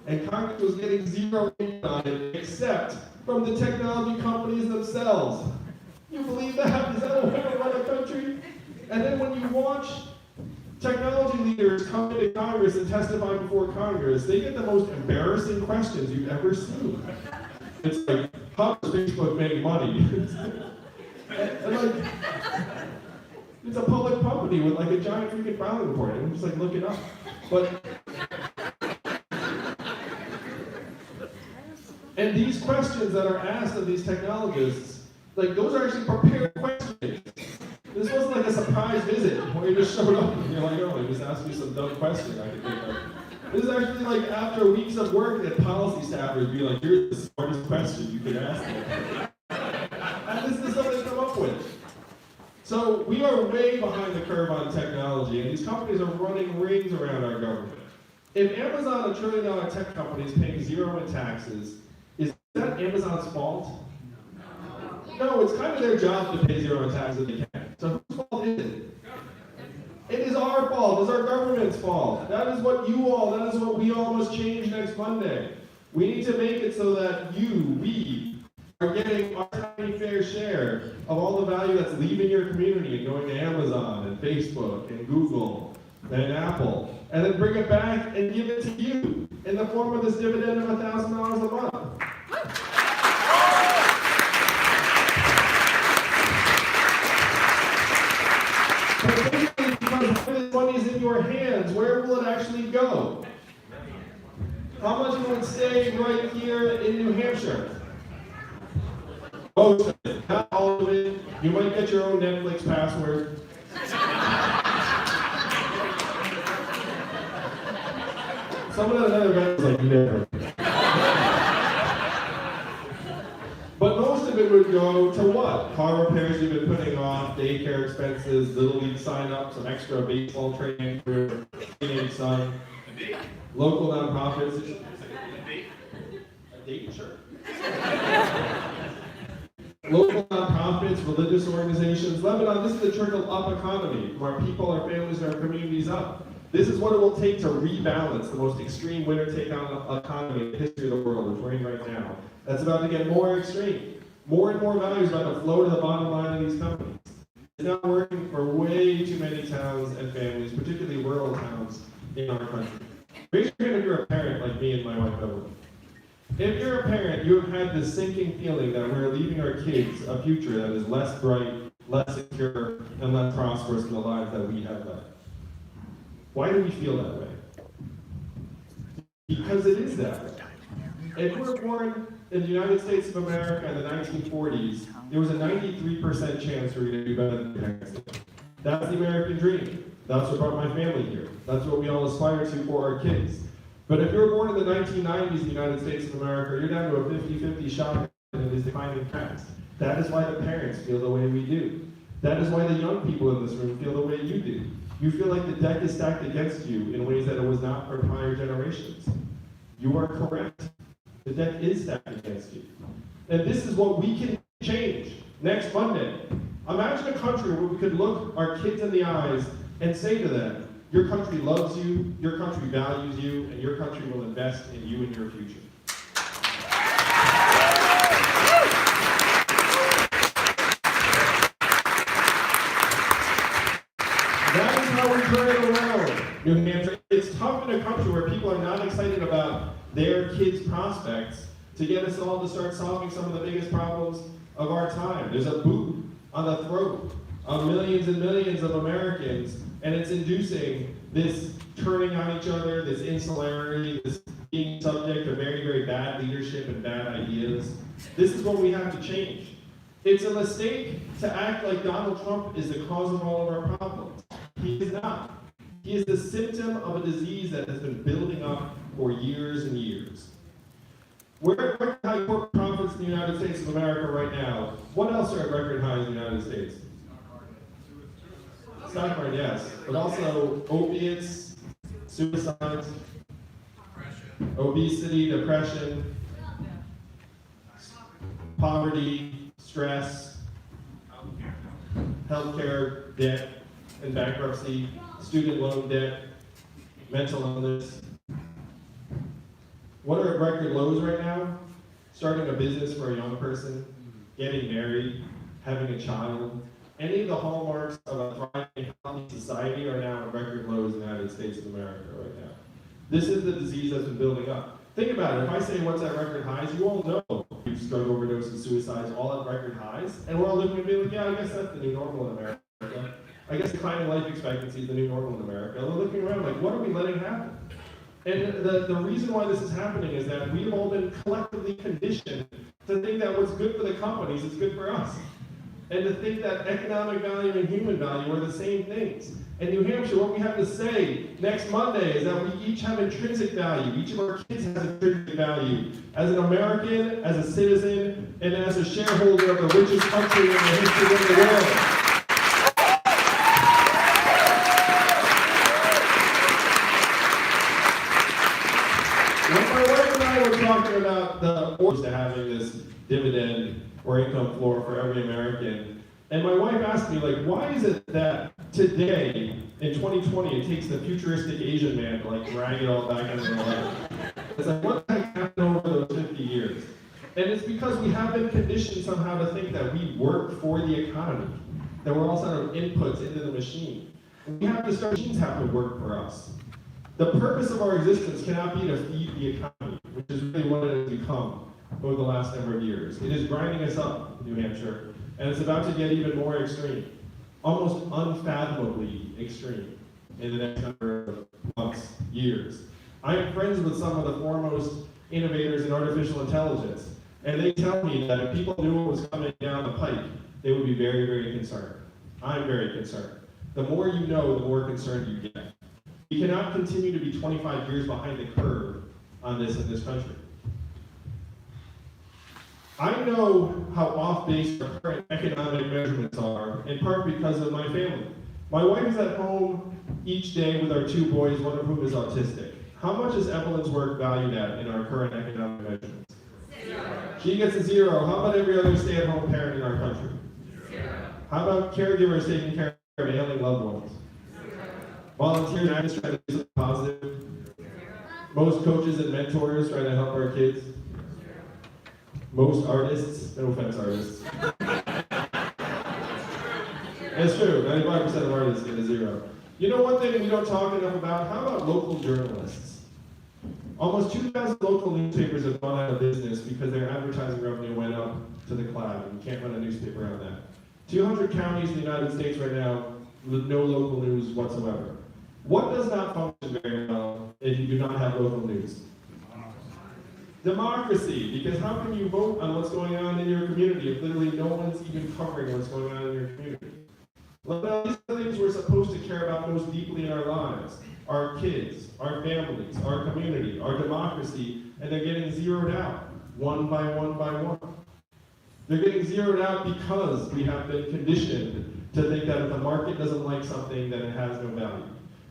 And Congress was getting zero input on it, except from the technology companies themselves. You believe that? Is that a way to run a country? And then when you watch technology leaders come into Congress and testify before Congress, they get the most embarrassing questions you've ever seen. It's like, how does Facebook make money? and like, it's a public company with like a giant freaking filing report, and just like look it up. But and these questions that are asked of these technologists, like those are actually prepared questions. This wasn't like a surprise visit where you just showed up and you're like, oh, they just asked me some dumb question I could think of. This is actually like after weeks of work that policy staffers be like, here's the smartest question you could ask me. And this is something they come up with. So we are way behind the curve on technology, and these companies are running rings around our government. If Amazon, $1 trillion tech company, is paying zero in taxes, is that Amazon's fault? No, it's kind of their job to pay zero in taxes if they can. So whose fault is it? It is our fault. It's our government's fault. That is what we all must change next Monday. We need to make it so that we are getting our tiny fair share of all the value that's leaving your community and going to Amazon and Facebook and Google and Apple, and then bring it back and give it to you in the form of this dividend of $1,000 a month. But basically, because this money is in your hands, where will it actually go? How much will it stay right here in New Hampshire? Most of it, not all of it. You might get your own Netflix password. Some of the other guys like never. But most of it would go to what? Car repairs you've been putting off, daycare expenses, Little League sign-up, some extra baseball training for your teenage son, local nonprofits. A date? Sure. Local nonprofits, religious organizations. Lebanon, this is the trickle-up economy, from our people, our families, and our communities up. This is what it will take to rebalance the most extreme winner-take-down economy in the history of the world, which we're in right now. That's about to get more extreme. More and more value is about to flow to the bottom line of these companies. It's not working for way too many towns and families, particularly rural towns in our country. Raise your hand if you're a parent like me and my wife Evelyn. If you're a parent, you have had this sinking feeling that we're leaving our kids a future that is less bright, less secure, and less prosperous than the lives that we have led. Why do we feel that way? Because it is that way. If you were born in the United States of America in the 1940s, there was a 93% chance we were going to do better than your parents did. That's the American dream. That's what brought my family here. That's what we all aspire to for our kids. But if you were born in the 1990s in the United States of America, you're down to a 50-50 shot in these declining facts. That is why the parents feel the way we do. That is why the young people in this room feel the way you do. You feel like the deck is stacked against you in ways that it was not for prior generations. You are correct. The deck is stacked against you. And this is what we can change next Monday. Imagine a country where we could look our kids in the eyes and say to them, your country loves you, your country values you, and your country will invest in you and your future. That is how we turn it around, New Hampshire. It's tough in a country where people are not excited about their kids' prospects to get us all to start solving some of the biggest problems of our time. There's a boot on the throat of millions and millions of Americans, and it's inducing this turning on each other, this insularity, this being subject to very, very bad leadership and bad ideas. This is what we have to change. It's a mistake to act like Donald Trump is the cause of all of our problems. He is not. He is the symptom of a disease that has been building up for years and years. We're at record high corporate profits in the United States of America right now. What else are at record highs in the United States? Stock market, yes. But also opiates, suicides, obesity, depression, poverty, stress, healthcare debt and bankruptcy, student loan debt, mental illness. What are at record lows right now? Starting a business for a young person, getting married, having a child. Any of the hallmarks of a thriving, healthy society are now at record lows in the United States of America right now. This is the disease that's been building up. Think about it. If I say what's at record highs, you all know drug overdoses, suicides, all at record highs. And we're all looking at being like, yeah, I guess that's the new normal in America. I guess declining life expectancy is the new normal in America. And we're looking around like, what are we letting happen? And the reason why this is happening is that we've all been collectively conditioned to think that what's good for the companies is good for us. And to think that economic value and human value are the same things. In New Hampshire, what we have to say next Monday is that we each have intrinsic value. Each of our kids has intrinsic value. As an American, as a citizen, and as a shareholder of the richest country in the history of the world. When my wife and I were talking about the importance to having this dividend or income floor for every American, and my wife asked me, like, why is it that today, in 2020, it takes the futuristic Asian man to, like, drag it all back into the light? It's like, what the heck happened over those 50 years? And it's because we have been conditioned somehow to think that we work for the economy, that we're all sort of inputs into the machine. We have to start, machines have to work for us. The purpose of our existence cannot be to feed the economy, which is really what it has become over the last number of years. It is grinding us up, New Hampshire, and it's about to get even more extreme, almost unfathomably extreme in the next number of months, years. I am friends with some of the foremost innovators in artificial intelligence, and they tell me that if people knew what was coming down the pike, they would be very, very concerned. I'm very concerned. The more you know, the more concerned you get. We cannot continue to be 25 years behind the curve on this in this country. I know how off-base our current economic measurements are, in part because of my family. My wife is at home each day with our two boys, one of whom is autistic. How much is Evelyn's work valued at in our current economic measurements? 0. She gets a 0. How about every other stay-at-home parent in our country? 0. How about caregivers taking care of ailing loved ones? 0. Volunteers and activists trying to do something positive? 0. Most coaches and mentors trying to help our kids? 0. Most artists, no offense artists. It's true, 95% of artists get a 0. You know one thing we don't talk enough about? How about local journalists? Almost 2,000 local newspapers have gone out of business because their advertising revenue went up to the cloud, and you can't run a newspaper on that. 200 counties in the United States right now with no local news whatsoever. What does not function very well if you do not have local news? Democracy, because how can you vote on what's going on in your community if literally no one's even covering what's going on in your community? Well, these are the things we're supposed to care about most deeply in our lives. Our kids, our families, our community, our democracy, and they're getting zeroed out, one by one by one. They're getting zeroed out because we have been conditioned to think that if the market doesn't like something, then it has no value.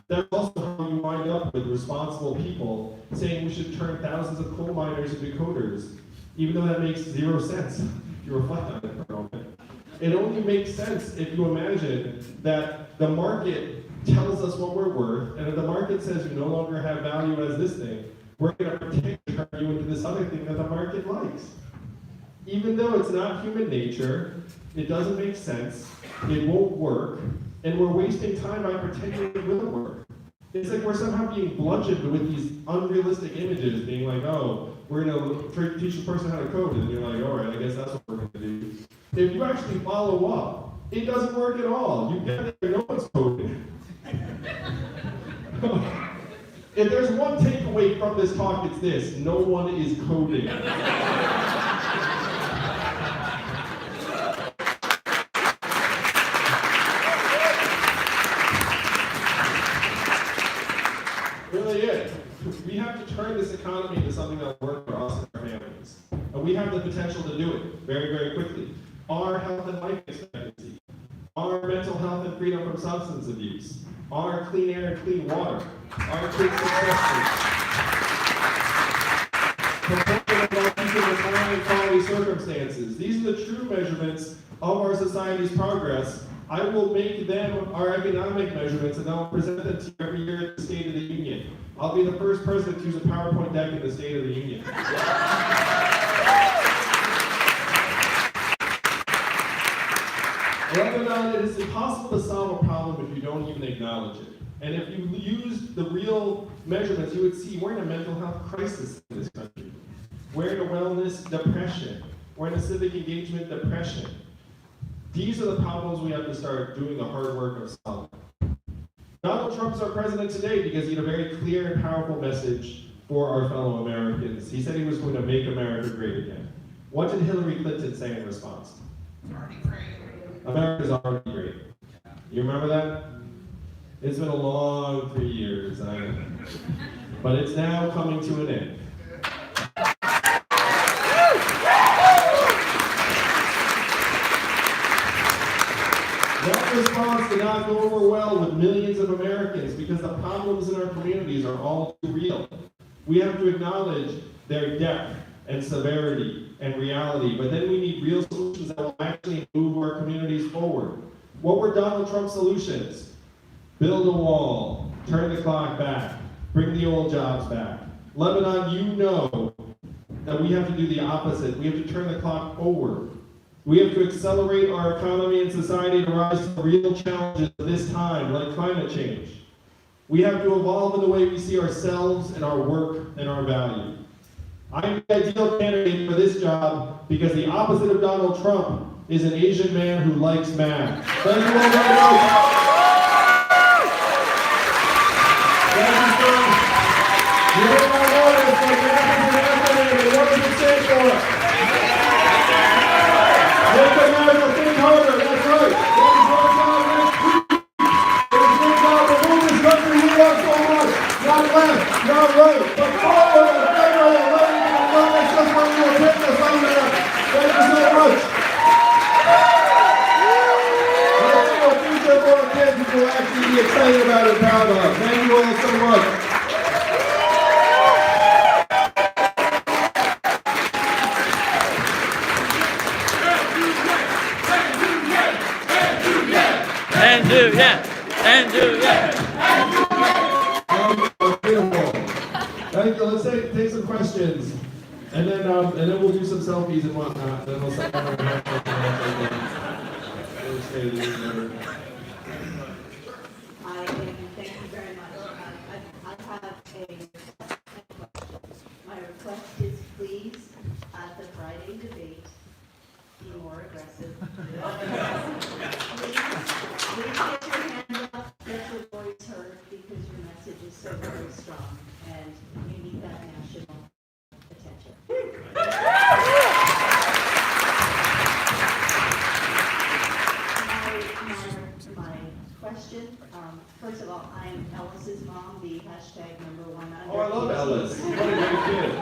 That's also how you wind up with responsible people saying we should turn thousands of coal miners into coders, even though that makes 0 sense if you reflect on it for a moment. It only makes sense if you imagine that the market tells us what we're worth, and if the market says you no longer have value as this thing, we're going to pretend to turn you into this other thing that the market likes. Even though it's not human nature, it doesn't make sense, it won't work, and we're wasting time by pretending it will work. It's like we're somehow being bludgeoned with these unrealistic images, being like, oh, we're going to teach the person how to code, and you're like, all right, I guess that's what we're going to do. If you actually follow up, it doesn't work at all. You get there, no one's coding. If there's one takeaway from this talk, it's this: no one is coding. economy into something that will work for us and our families. And we have the potential to do it very, very quickly. Our health and life expectancy, our mental health and freedom from substance abuse, our clean air and clean water, our kids' success rates. Proportion of our people with high quality circumstances. These are the true measurements of our society's progress. I will make them our economic measurements, and I'll present them to you every year at the State of the Union. I'll be the first person to use a PowerPoint deck in the State of the Union. Lebanon, it is impossible to solve a problem if you don't even acknowledge it. And if you use the real measurements, you would see we're in a mental health crisis in this country. We're in a wellness depression. We're in a civic engagement depression. These are the problems we have to start doing the hard work of solving. Donald Trump's our president today because he had a very clear and powerful message for our fellow Americans. He said he was going to make America great again. What did Hillary Clinton say in response? Already great. America's already great. You remember that? It's been a long 3 years, I know. But it's now coming to an end. That response did not go over well with millions of Americans because the problems in our communities are all too real. We have to acknowledge their depth and severity and reality, but then we need real solutions that will actually move our communities forward. What were Donald Trump's solutions? Build a wall, turn the clock back, bring the old jobs back. Lebanon, you know that we have to do the opposite. We have to turn the clock forward. We have to accelerate our economy and society to rise to the real challenges of this time, like climate change. We have to evolve in the way we see ourselves and our work and our value. I'm the ideal candidate for this job because the opposite of Donald Trump is an Asian man who likes math. Thank you all very much. Thank you, sir. You heard my words, like math is an acronym, and what does it stand for? Make America think harder, that's right. That is what it's all about. It is good job to move this country we love so much. Not left, not right, but forward and better and learning and learning just where you will take us on there. Thank you so much. Let's see a future for our kids who will actually be excited about and proud of. Thank you all so much. And do, yeah. Beautiful. Thank you. Let's take some questions, and then we'll do some selfies and whatnot. Then we'll start having a State of the Union. Thank you very much. I have a request. My request is please, at the Friday debate, be more aggressive. Please get your hand up, get your voice heard, because your message is so very strong, and you need that national attention. My question, first of all, I'm Ellis's mom, the hashtag #1 under. Oh, I love Ellis. What a great kid.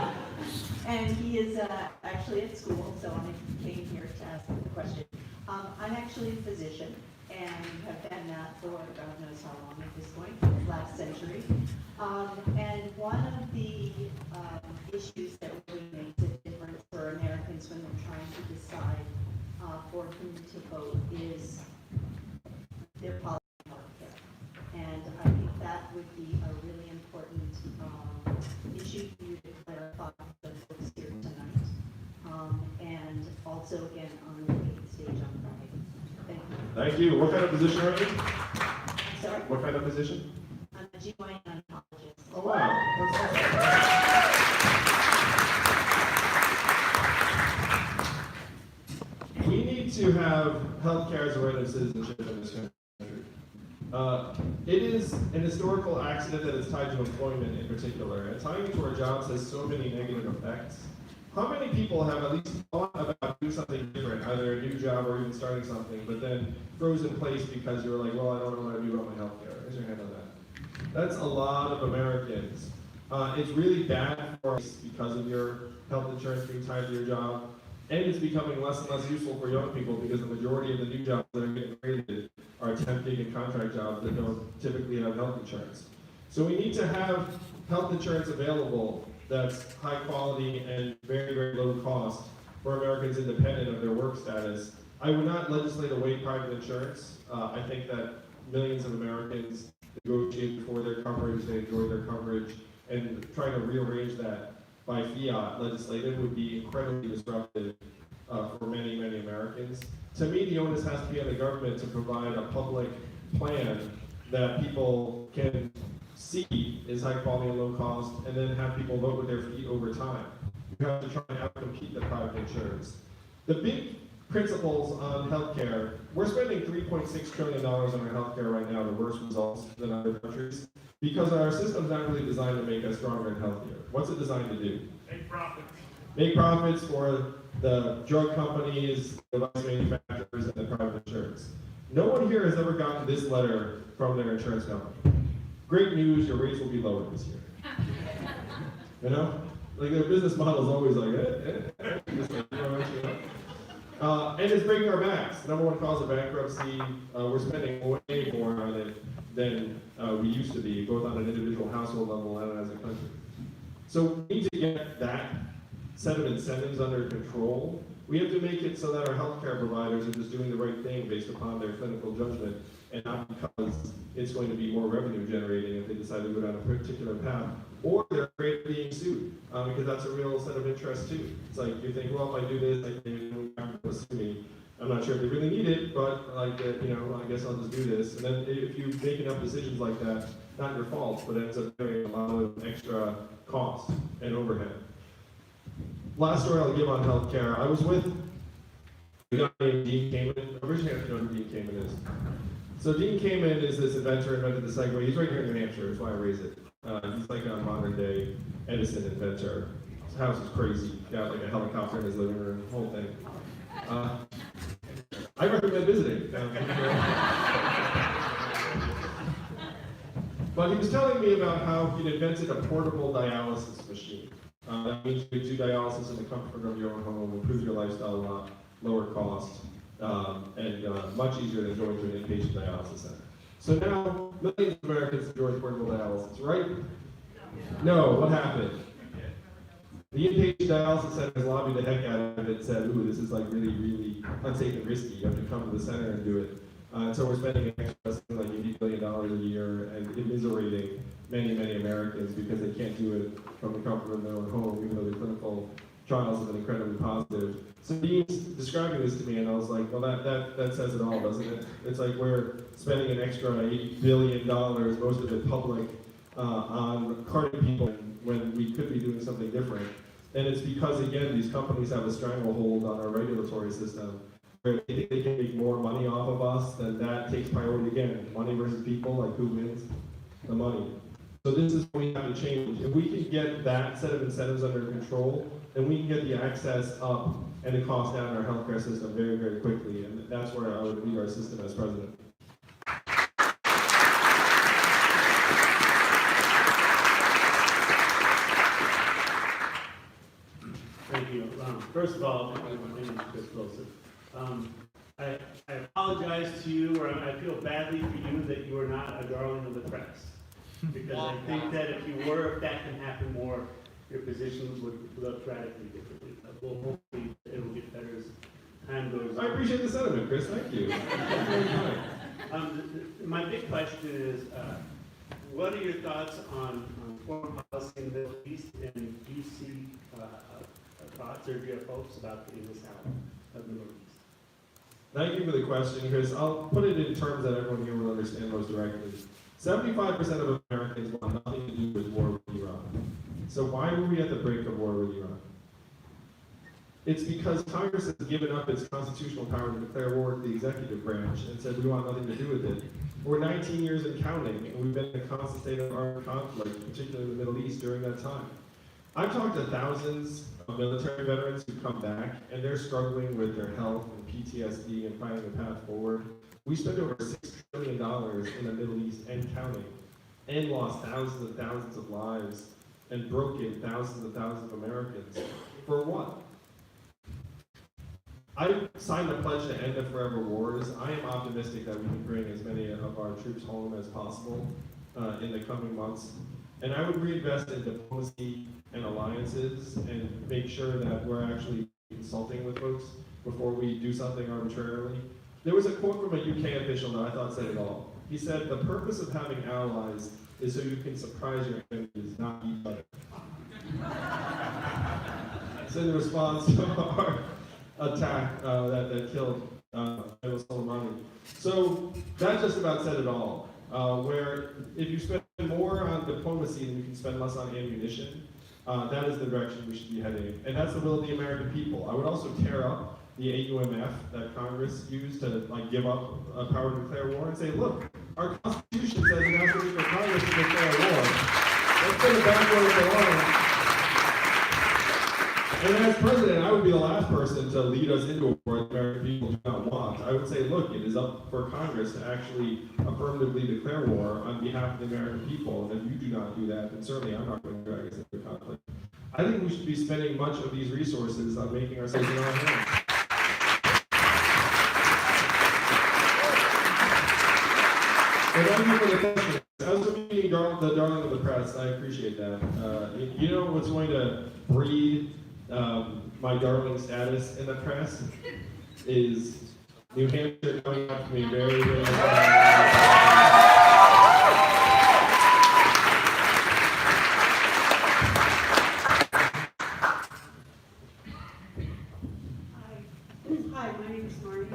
And he is actually at school, so I came here to ask the question. I'm actually a physician and have been that for God knows how long at this point, last century. And one of the issues that really makes a difference for Americans when they're trying to decide for whom to vote is their policy on healthcare. And I think that would be a really important issue for you to clarify for the folks here tonight. And also again on the debate stage on Friday. Thank you. Thank you. What kind of position are you? I'm sorry? What kind of position? I'm a GYN oncologist. Oh wow. That's awesome. We need to have healthcare as a right of citizenship in this country. It is an historical accident that is tied to employment in particular, and tying into our jobs has so many negative effects. How many people have at least thought about doing something different, either a new job or even starting something, but then froze in place because you were like, well, I don't know what to do about my healthcare? Raise your hand on that. That's a lot of Americans. It's really bad for us because of your health insurance being tied to your job, and it's becoming less and less useful for young people because the majority of the new jobs that are getting created are temp gig and contract jobs that don't typically have health insurance. So we need to have health insurance available that's high quality and very, very low cost for Americans independent of their work status. I would not legislate away private insurance. I think that millions of Americans negotiate for their coverage, they enjoy their coverage, and trying to rearrange that by fiat legislative would be incredibly disruptive for many, many Americans. To me, the onus has to be on the government to provide a public plan that people can see is high quality and low cost, and then have people vote with their feet over time. You have to try and outcompete the private insurance. The big principles on healthcare, we're spending $3.6 trillion on our healthcare right now, the worst results than other countries, because our system's not really designed to make us stronger and healthier. What's it designed to do? Make profits. Make profits for the drug companies, the device manufacturers, and the private insurance. No one here has ever gotten this letter from their insurance company. Great news, your rates will be lower this year. You know? Like their business model is always like, just like, and it's breaking our backs. Number one cause of bankruptcy. We're spending way more on it than we used to be, both on an individual household level and as a country. So we need to get that set of incentives under control. We have to make it so that our healthcare providers are just doing the right thing based upon their clinical judgment, and not because it's going to be more revenue generating if they decide to go down a particular path, or they're afraid of being sued, because that's a real set of interest too. It's like you think, well, if I do this, they have to sue me. I'm not sure if they really need it, but like, I guess I'll just do this. And then if you make enough decisions like that, not your fault, but it ends up generating a lot of extra cost and overhead. Last story I'll give on healthcare. I was with a guy named Dean Kamen. Originally, I don't know who Dean Kamen is. So Dean Kamen is this inventor, invented the Segway. He's right here in New Hampshire, that's why I raise it. He's like a modern day Edison inventor. His house is crazy. He's got like a helicopter in his living room, the whole thing. I recommend visiting. But he was telling me about how he'd invented a portable dialysis machine. That means you can do dialysis in the comfort of your own home, improve your lifestyle a lot, lower cost, and much easier than going to an inpatient dialysis center. So now, millions of Americans enjoy portable dialysis, right? No, what happened? The inpatient dialysis center has lobbied the heck out of it and said, ooh, this is like really, really unsafe and risky. You have to come to the center and do it. So we're spending an extra something like $80 billion a year and immiserating many, many Americans because they can't do it from the comfort of their own home, even though the clinical trials have been incredibly positive. So Dean's describing this to me, and I was like, well, that says it all, doesn't it? It's like we're spending an extra $80 billion, most of it public, on carding people when we could be doing something different. And it's because, again, these companies have a stranglehold on our regulatory system. Where they think they can make more money off of us, then that takes priority again. Money versus people, like who wins? The money. So this is what we have to change. If we can get that set of incentives under control, then we can get the access up and the cost down in our healthcare system very, very quickly. And that's where I would lead our system as president. Thank you. First of all, my name is Chris Wilson. I apologize to you, or I feel badly for you that you are not a darling of the press. Because I think that if you were, if that can happen more, your positions would look radically differently. But we'll hopefully it will get better as time goes on. I appreciate the sentiment, Chris. Thank you. My big question is, what are your thoughts on foreign policy in the Middle East, and do you see thoughts or do you have hopes about getting this out of the Middle East? Thank you for the question, Chris. I'll put it in terms that everyone here will understand most directly. 75% of Americans want nothing to do with war with Iran. So why were we at the brink of war with Iran? It's because Congress has given up its constitutional power to declare war with the executive branch and said we want nothing to do with it. We're 19 years and counting, and we've been in a constant state of armed conflict, particularly in the Middle East during that time. I've talked to thousands of military veterans who come back, and they're struggling with their health and PTSD and finding a path forward. We spent over $6 trillion in the Middle East and counting, and lost thousands and thousands of lives and broken thousands and thousands of Americans. For what? I signed a pledge to end the forever wars. I am optimistic that we can bring as many of our troops home as possible in the coming months. And I would reinvest in diplomacy and alliances and make sure that we're actually consulting with folks before we do something arbitrarily. There was a quote from a UK official that I thought said it all. He said, "The purpose of having allies is so you can surprise your enemies, not each other." It's in response to our attack that killed Soleimani. So that just about said it all. Where if you spend more on diplomacy than you can spend less on ammunition, that is the direction we should be heading. And that's the will of the American people. I would also tear up the AUMF that Congress used to give up power to declare war and say, look, our Constitution says the National League of Congress to declare war. Let's put it back where it belongs. And as president, I would be the last person to lead us into a war that the American people do not want. I would say, look, it is up for Congress to actually affirmatively declare war on behalf of the American people. And if you do not do that, then certainly I'm not going to drag us into conflict. I think we should be spending much of these resources on making ourselves in our hands. And thank you for the question. As for being the darling of the press, I appreciate that. You know what's going to breed my darling status in the press is New Hampshire coming up to me very, very Hi, my name is Marty.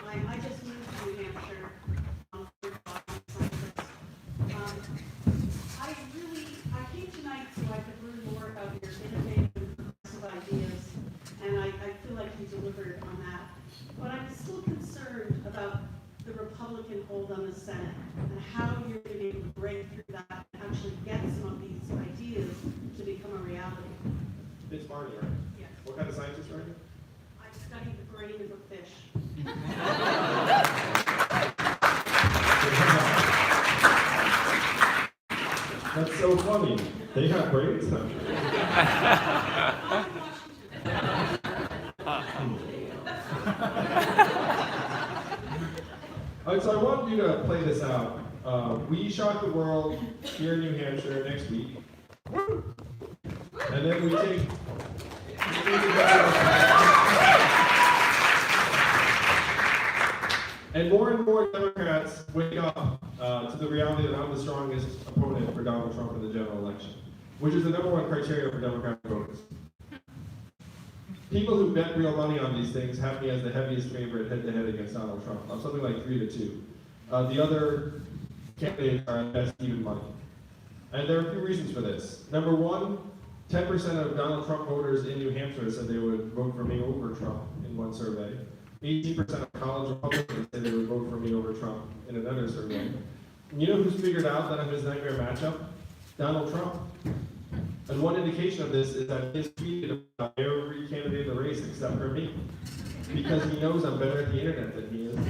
I just moved to New Hampshire. I came tonight so I could learn more about your innovative and progressive ideas, and I feel like you delivered on that. But I'm still concerned about the Republican hold on the Senate and how you're going to be able to break through that and actually get some of these ideas to become a reality. It's Marty, right? Yes. What kind of scientist are you? I studied the brain of a fish. That's so funny. They have brains. All right, so I want you to play this out. We shock the world here in New Hampshire next week. And then we take and more Democrats wake up to the reality that I'm the strongest opponent for Donald Trump in the general election, which is the #1 criteria for Democratic voters. People who bet real money on these things have me as the heaviest favorite head-to-head against Donald Trump. I'm something like 3-2. The other candidates are at best even money. And there are a few reasons for this. Number one, 10% of Donald Trump voters in New Hampshire said they would vote for me over Trump in one survey. 18% of college Republicans said they would vote for me over Trump in another survey. And you know who's figured out that I'm his nightmare matchup? Donald Trump. And one indication of this is that he's tweeted about every candidate in the race except for me, because he knows I'm better at the internet than he is. And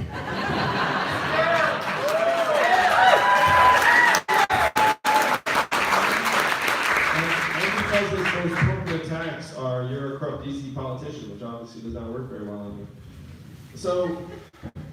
because his most potent attacks are, "You're a corrupt DC politician," which obviously does not work very well on me. So,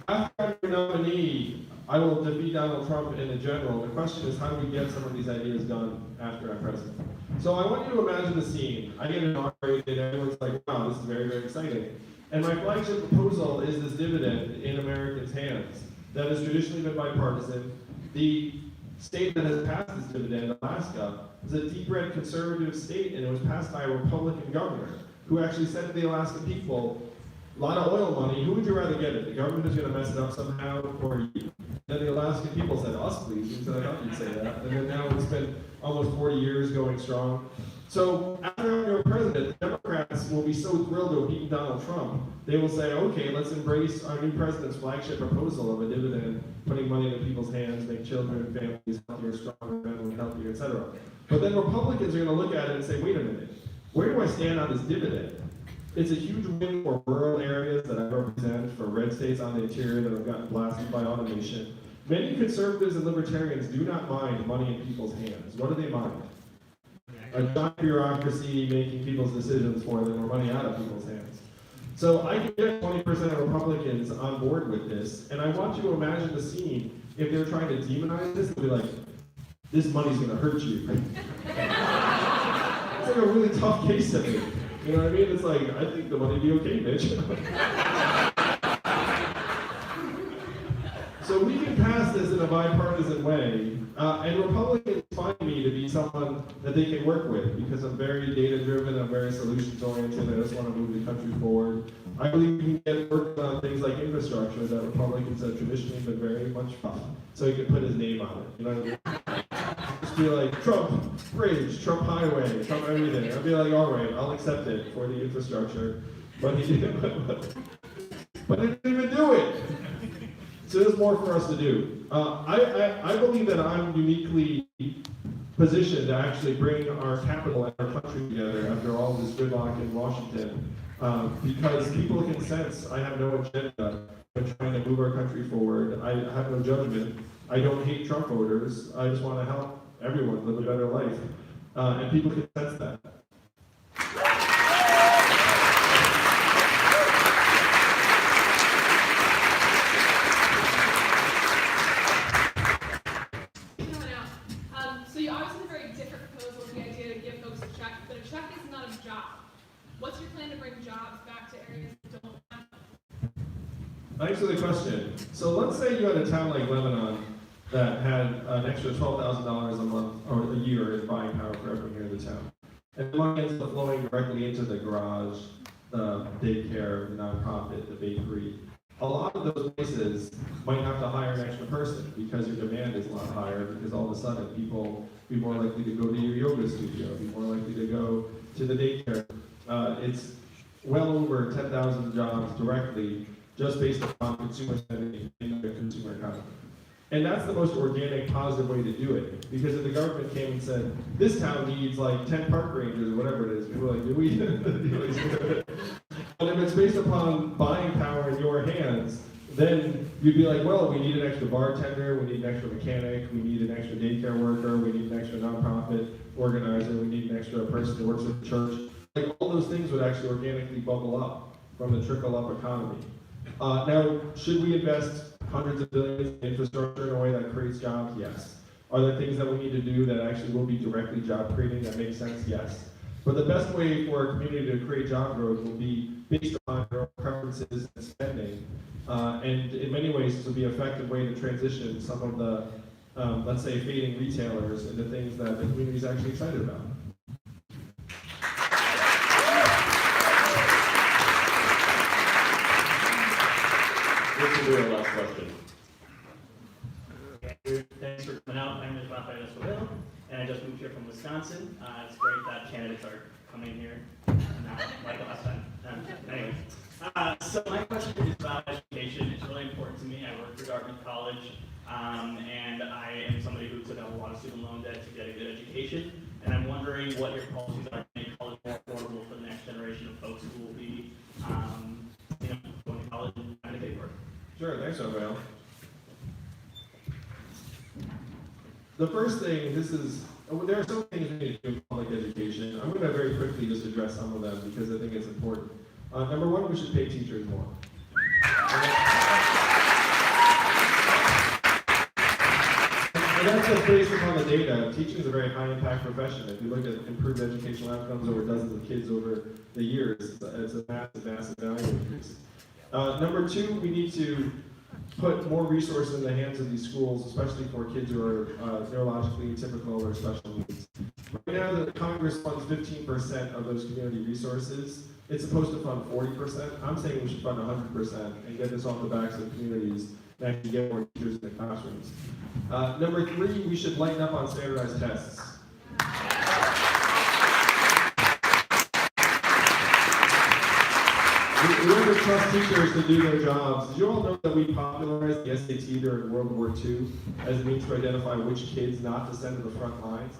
after I'm your nominee, I will defeat Donald Trump in the general. The question is, how do we get some of these ideas done after I'm president? So I want you to imagine the scene. I get inaugurated, everyone's like, wow, this is very, very exciting. And my flagship proposal is this dividend in Americans' hands that has traditionally been bipartisan. The state that has passed this dividend, Alaska, is a deep red conservative state, and it was passed by a Republican governor who actually said to the Alaskan people, a lot of oil money, who would you rather get it? The government is going to mess it up somehow, or you? Then the Alaskan people said, us please, and said, I thought you'd say that. And then now it's been almost 40 years going strong. So after you're president, the Democrats will be so thrilled to have beaten Donald Trump, they will say, okay, let's embrace our new president's flagship proposal of a dividend, putting money in people's hands, make children and families healthier, stronger, mentally healthier, etc. But then Republicans are going to look at it and say, wait a minute, where do I stand on this dividend? It's a huge win for rural areas that I represent, for red states on the interior that have gotten blasted by automation. Many conservatives and libertarians do not mind money in people's hands. What do they mind? a giant bureaucracy making people's decisions for them, or money out of people's hands. So I can get 20% of Republicans on board with this, and I want you to imagine the scene if they're trying to demonize this, they'll be like, this money's gonna hurt you. It's like a really tough case study. You know what I mean? It's like, I think the money will be okay, bitch. So we can pass this in a bipartisan way, and Republicans find me to be someone that they can work with because I'm very data-driven, I'm very solutions-oriented, I just want to move the country forward. I believe we can get work on things like infrastructure that Republicans have traditionally been very much fun. So he can put his name on it. You know what I mean? Just be like, Trump bridge, Trump highway, Trump everything. I'd be like, all right, I'll accept it for the infrastructure. But he didn't, but he didn't even do it. So there's more for us to do. I believe that I'm uniquely positioned to actually bring our capital and our country together after all this gridlock in Washington, because people can sense I have no agenda in trying to move our country forward. I have no judgment. I don't hate Trump voters. I just want to help everyone live a better life, and people can sense that. So you obviously have a very different proposal with the idea to give folks a check, but a check is not a job. What's your plan to bring jobs back to areas that don't have them? Thanks for the question. So let's say you had a town like Lebanon that had an extra $12,000 a month or a year in buying power for everyone here in the town. And the money ends up flowing directly into the garage, the daycare, the nonprofit, the bakery. A lot of those places might have to hire an extra person because your demand is a lot higher, because all of a sudden people be more likely to go to your yoga studio, be more likely to go to the daycare. It's well over 10,000 jobs directly just based upon consumer spending in the consumer economy. And that's the most organic, positive way to do it. Because if the government came and said, this town needs like 10 park rangers or whatever it is, people are like, do we? But if it's based upon buying power in your hands, then you'd be like, well, we need an extra bartender, we need an extra mechanic, we need an extra daycare worker, we need an extra nonprofit organizer, we need an extra person who works at the church. Like all those things would actually organically bubble up from the trickle-up economy. Now, should we invest hundreds of billions in infrastructure in a way that creates jobs? Yes. Are there things that we need to do that actually will be directly job creating that makes sense? Yes. But the best way for a community to create job growth will be based on their own preferences and spending. And in many ways, this will be an effective way to transition some of the, let's say, fading retailers into things that the community is actually excited about. This will be our last question. Thanks for coming out. My name is Rafael Escobedo, and I just moved here from Wisconsin. It's great that candidates are coming here, not like last time. Anyways, so my question is about education. It's really important to me. I work for Dartmouth College, and I am somebody who took out a lot of student loan debt to get a good education. And I'm wondering what your policies are to make college more affordable for the next generation of folks who will be, going to college and trying to pay for it. Sure, thanks, Rafael. The first thing, there are some things we need to do in public education. I'm going to very quickly just address some of them because I think it's important. Number one, we should pay teachers more. And that's just based upon the data. Teaching is a very high impact profession. If you look at improved educational outcomes over dozens of kids over the years, it's a massive, massive value increase. Number two, we need to put more resources in the hands of these schools, especially for kids who are neurologically atypical or special needs. Right now, the Congress funds 15% of those community resources. It's supposed to fund 40%. I'm saying we should fund 100% and get this off the backs of communities and actually get more teachers in the classrooms. Number three, we should lighten up on standardized tests. We never trust teachers to do their jobs. Did you all know that we popularized the SAT during World War II as a means to identify which kids not to send to the front lines?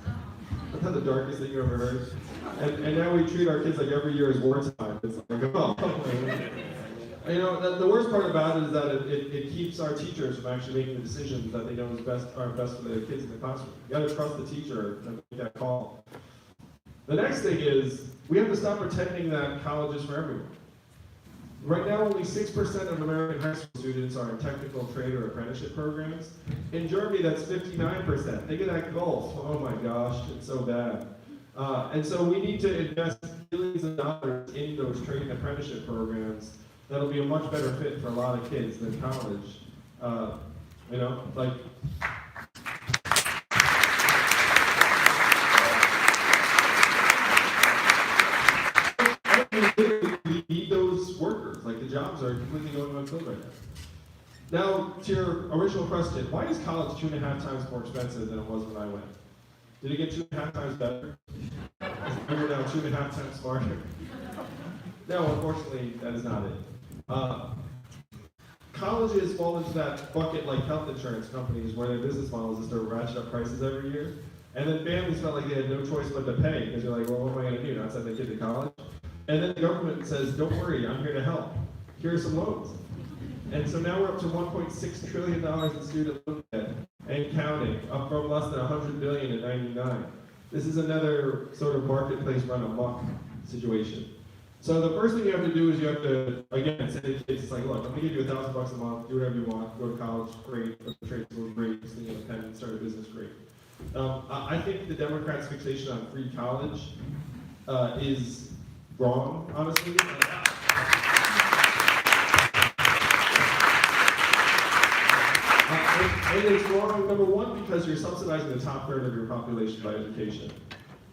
That's not the darkest thing you ever heard. And now we treat our kids like every year is wartime. It's like, oh. You know, the worst part about it is that it keeps our teachers from actually making the decisions that they know are best for their kids in the classroom. You gotta trust the teacher and make that call. The next thing is, we have to stop pretending that college is for everyone. Right now, only 6% of American high school students are in technical trade or apprenticeship programs. In Germany, that's 59%. Think of that gulf. Oh my gosh, it's so bad. And so we need to invest billions of dollars in those trade and apprenticeship programs. That'll be a much better fit for a lot of kids than college. You know, like. We need those workers. Like, the jobs are completely going unfilled right now. Now, to your original question, why is college 2.5 times more expensive than it was when I went? Did it get 2.5 times better? We're now 2.5 times smarter. No, unfortunately, that is not it. Colleges fall into that bucket like health insurance companies, where their business models is to ratchet up prices every year. And then families felt like they had no choice but to pay, because you're like, well, what am I going to do? Not send my kid to college? And then the government says, don't worry, I'm here to help. Here are some loans. And so now we're up to $1.6 trillion in student loan debt and counting, up from less than $100 billion in '99. This is another sort of marketplace run amok situation. So the first thing you have to do is you have to, again, say to kids, it's like, look, I'm gonna give you $1,000 a month, do whatever you want, go to college, great, go to trade school, great, stay independent, start a business, great. I think the Democrats' fixation on free college is wrong, honestly. And it's wrong, number one, because you're subsidizing the top third of your population by education.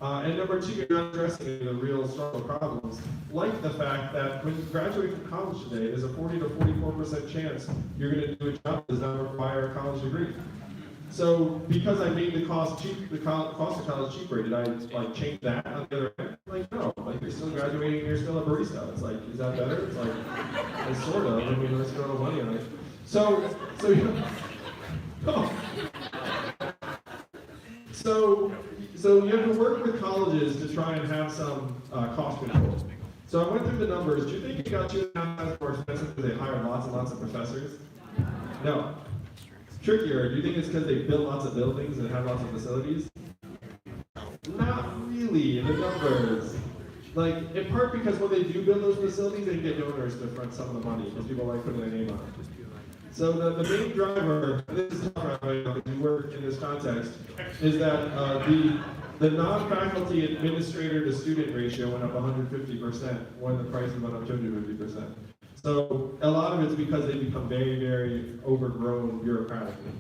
And number two, you're not addressing any of the real structural problems, like the fact that when you graduate from college today, there's a 40 to 44% chance you're going to do a job that does not require a college degree. So because I made the cost of college cheaper, did I like change that on the other end? Like, no, like you're still graduating, you're still a barista. It's like, is that better? It's like, it's sort of. I mean, let's throw the money on it. So you have to work with colleges to try and have some cost control. So I went through the numbers. Do you think it got 2.5 times more expensive because they hired lots and lots of professors? No. Trickier. Do you think it's because they built lots of buildings and have lots of facilities? Not really, the numbers. Like, in part because when they do build those facilities, they get donors to front some of the money because people like putting their name on it. So the main driver, this is tough right now because we work in this context, is that the non-faculty administrator to student ratio went up 150% when the prices went up 250%. So a lot of it's because they become very, very overgrown bureaucratically.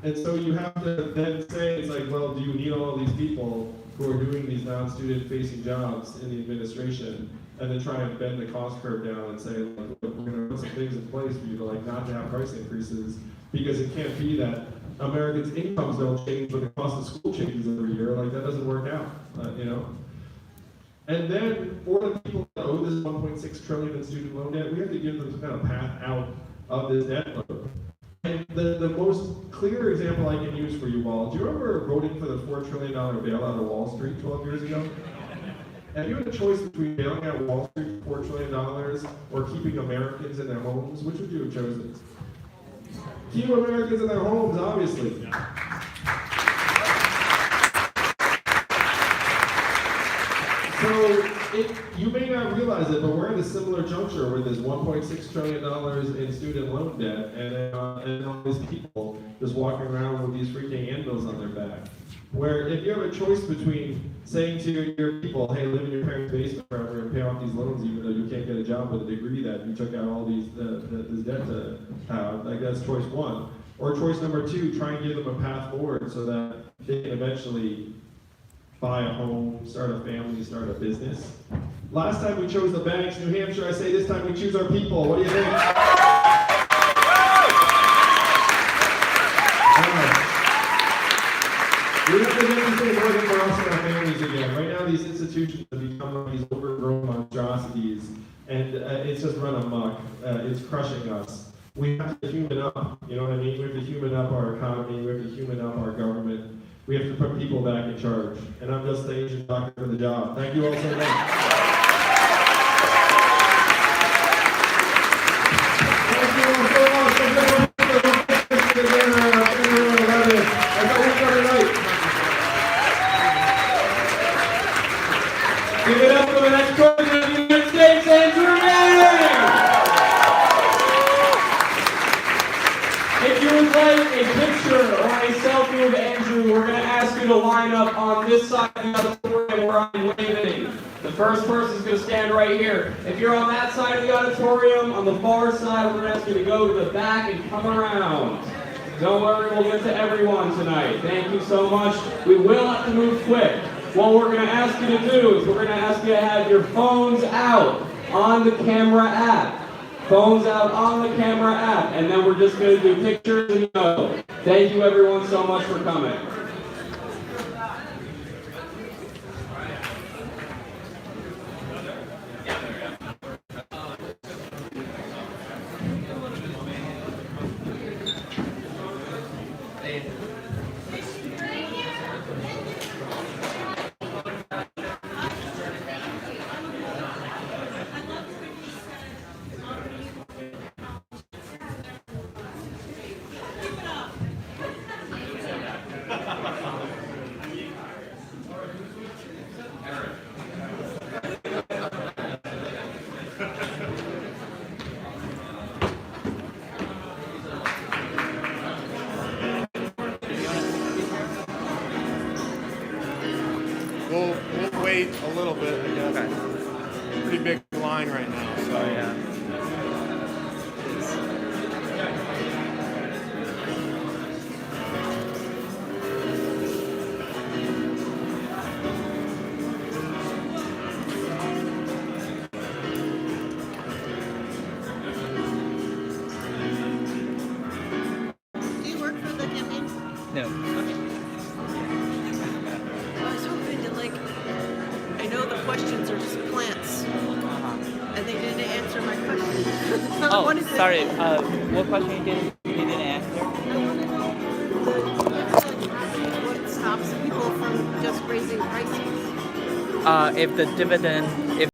And so you have to then say, it's like, well, do you need all of these people who are doing these non-student facing jobs in the administration, and then try and bend the cost curve down and say, like, look, we're going to put some things in place for you to like not to have price increases, because it can't be that Americans' incomes don't change but the cost of school changes every year. Like, that doesn't work out, you know? And then for the people that owe this $1.6 trillion in student loan debt, we have to give them some kind of path out of this debt load. And the most clear example I can use for you all, do you remember voting for the $4 trillion bailout of Wall Street 12 years ago? And you had a choice between bailing out Wall Street for $4 trillion or keeping Americans in their homes. Which would you have chosen? Keep Americans in their homes, obviously. So you may not realize it, but we're at a similar juncture where there's $1.6 trillion in student loan debt, and all these people just walking around with these freaking handbills on their back. Where if you have a choice between saying to your people, hey, live in your parents' basement forever and pay off these loans even though you can't get a job with a degree that you took out all this debt to have, like, that's choice one. Or choice number two, try and give them a path forward so that they can eventually buy a home, start a family, start a business. Last time we chose the banks, New Hampshire, I say this time we choose our people. What do you think? We have to get these things working for us and our families again. Right now, these institutions have become these overgrown monstrosities, and it's just run amok. It's crushing us. We have to human up, you know what I mean? We have to human up our economy, we have to human up our government. We have to put people back in charge. And I'm just the Asian doctor for the job. Thank you all so much. Thank you all so much. Thank you all so much. would like a picture or a selfie with Andrew, we're going to ask you to line up on this side of the auditorium where I'm waving. The first person is going to stand right here. If you're on that side of the auditorium, on the far side, we're going to ask you to go to the back and come around. Don't worry, we'll get to everyone tonight. Thank you so much. We will have to move quick. What we're going to ask you to do is we're going to ask you to have your phones out on the camera app. Phones out on the camera app, and then we're just going to do pictures and go. Thank you everyone so much for coming. We'll wait a little bit, I guess. Okay. Pretty big line right now, so. Oh, yeah. Do you work for the campaign? No. I was hoping to I know the questions are just plants, and they didn't answer my question. Oh, What is it? sorry. What question you didn't answer? What stops people from just raising prices? If the dividend, if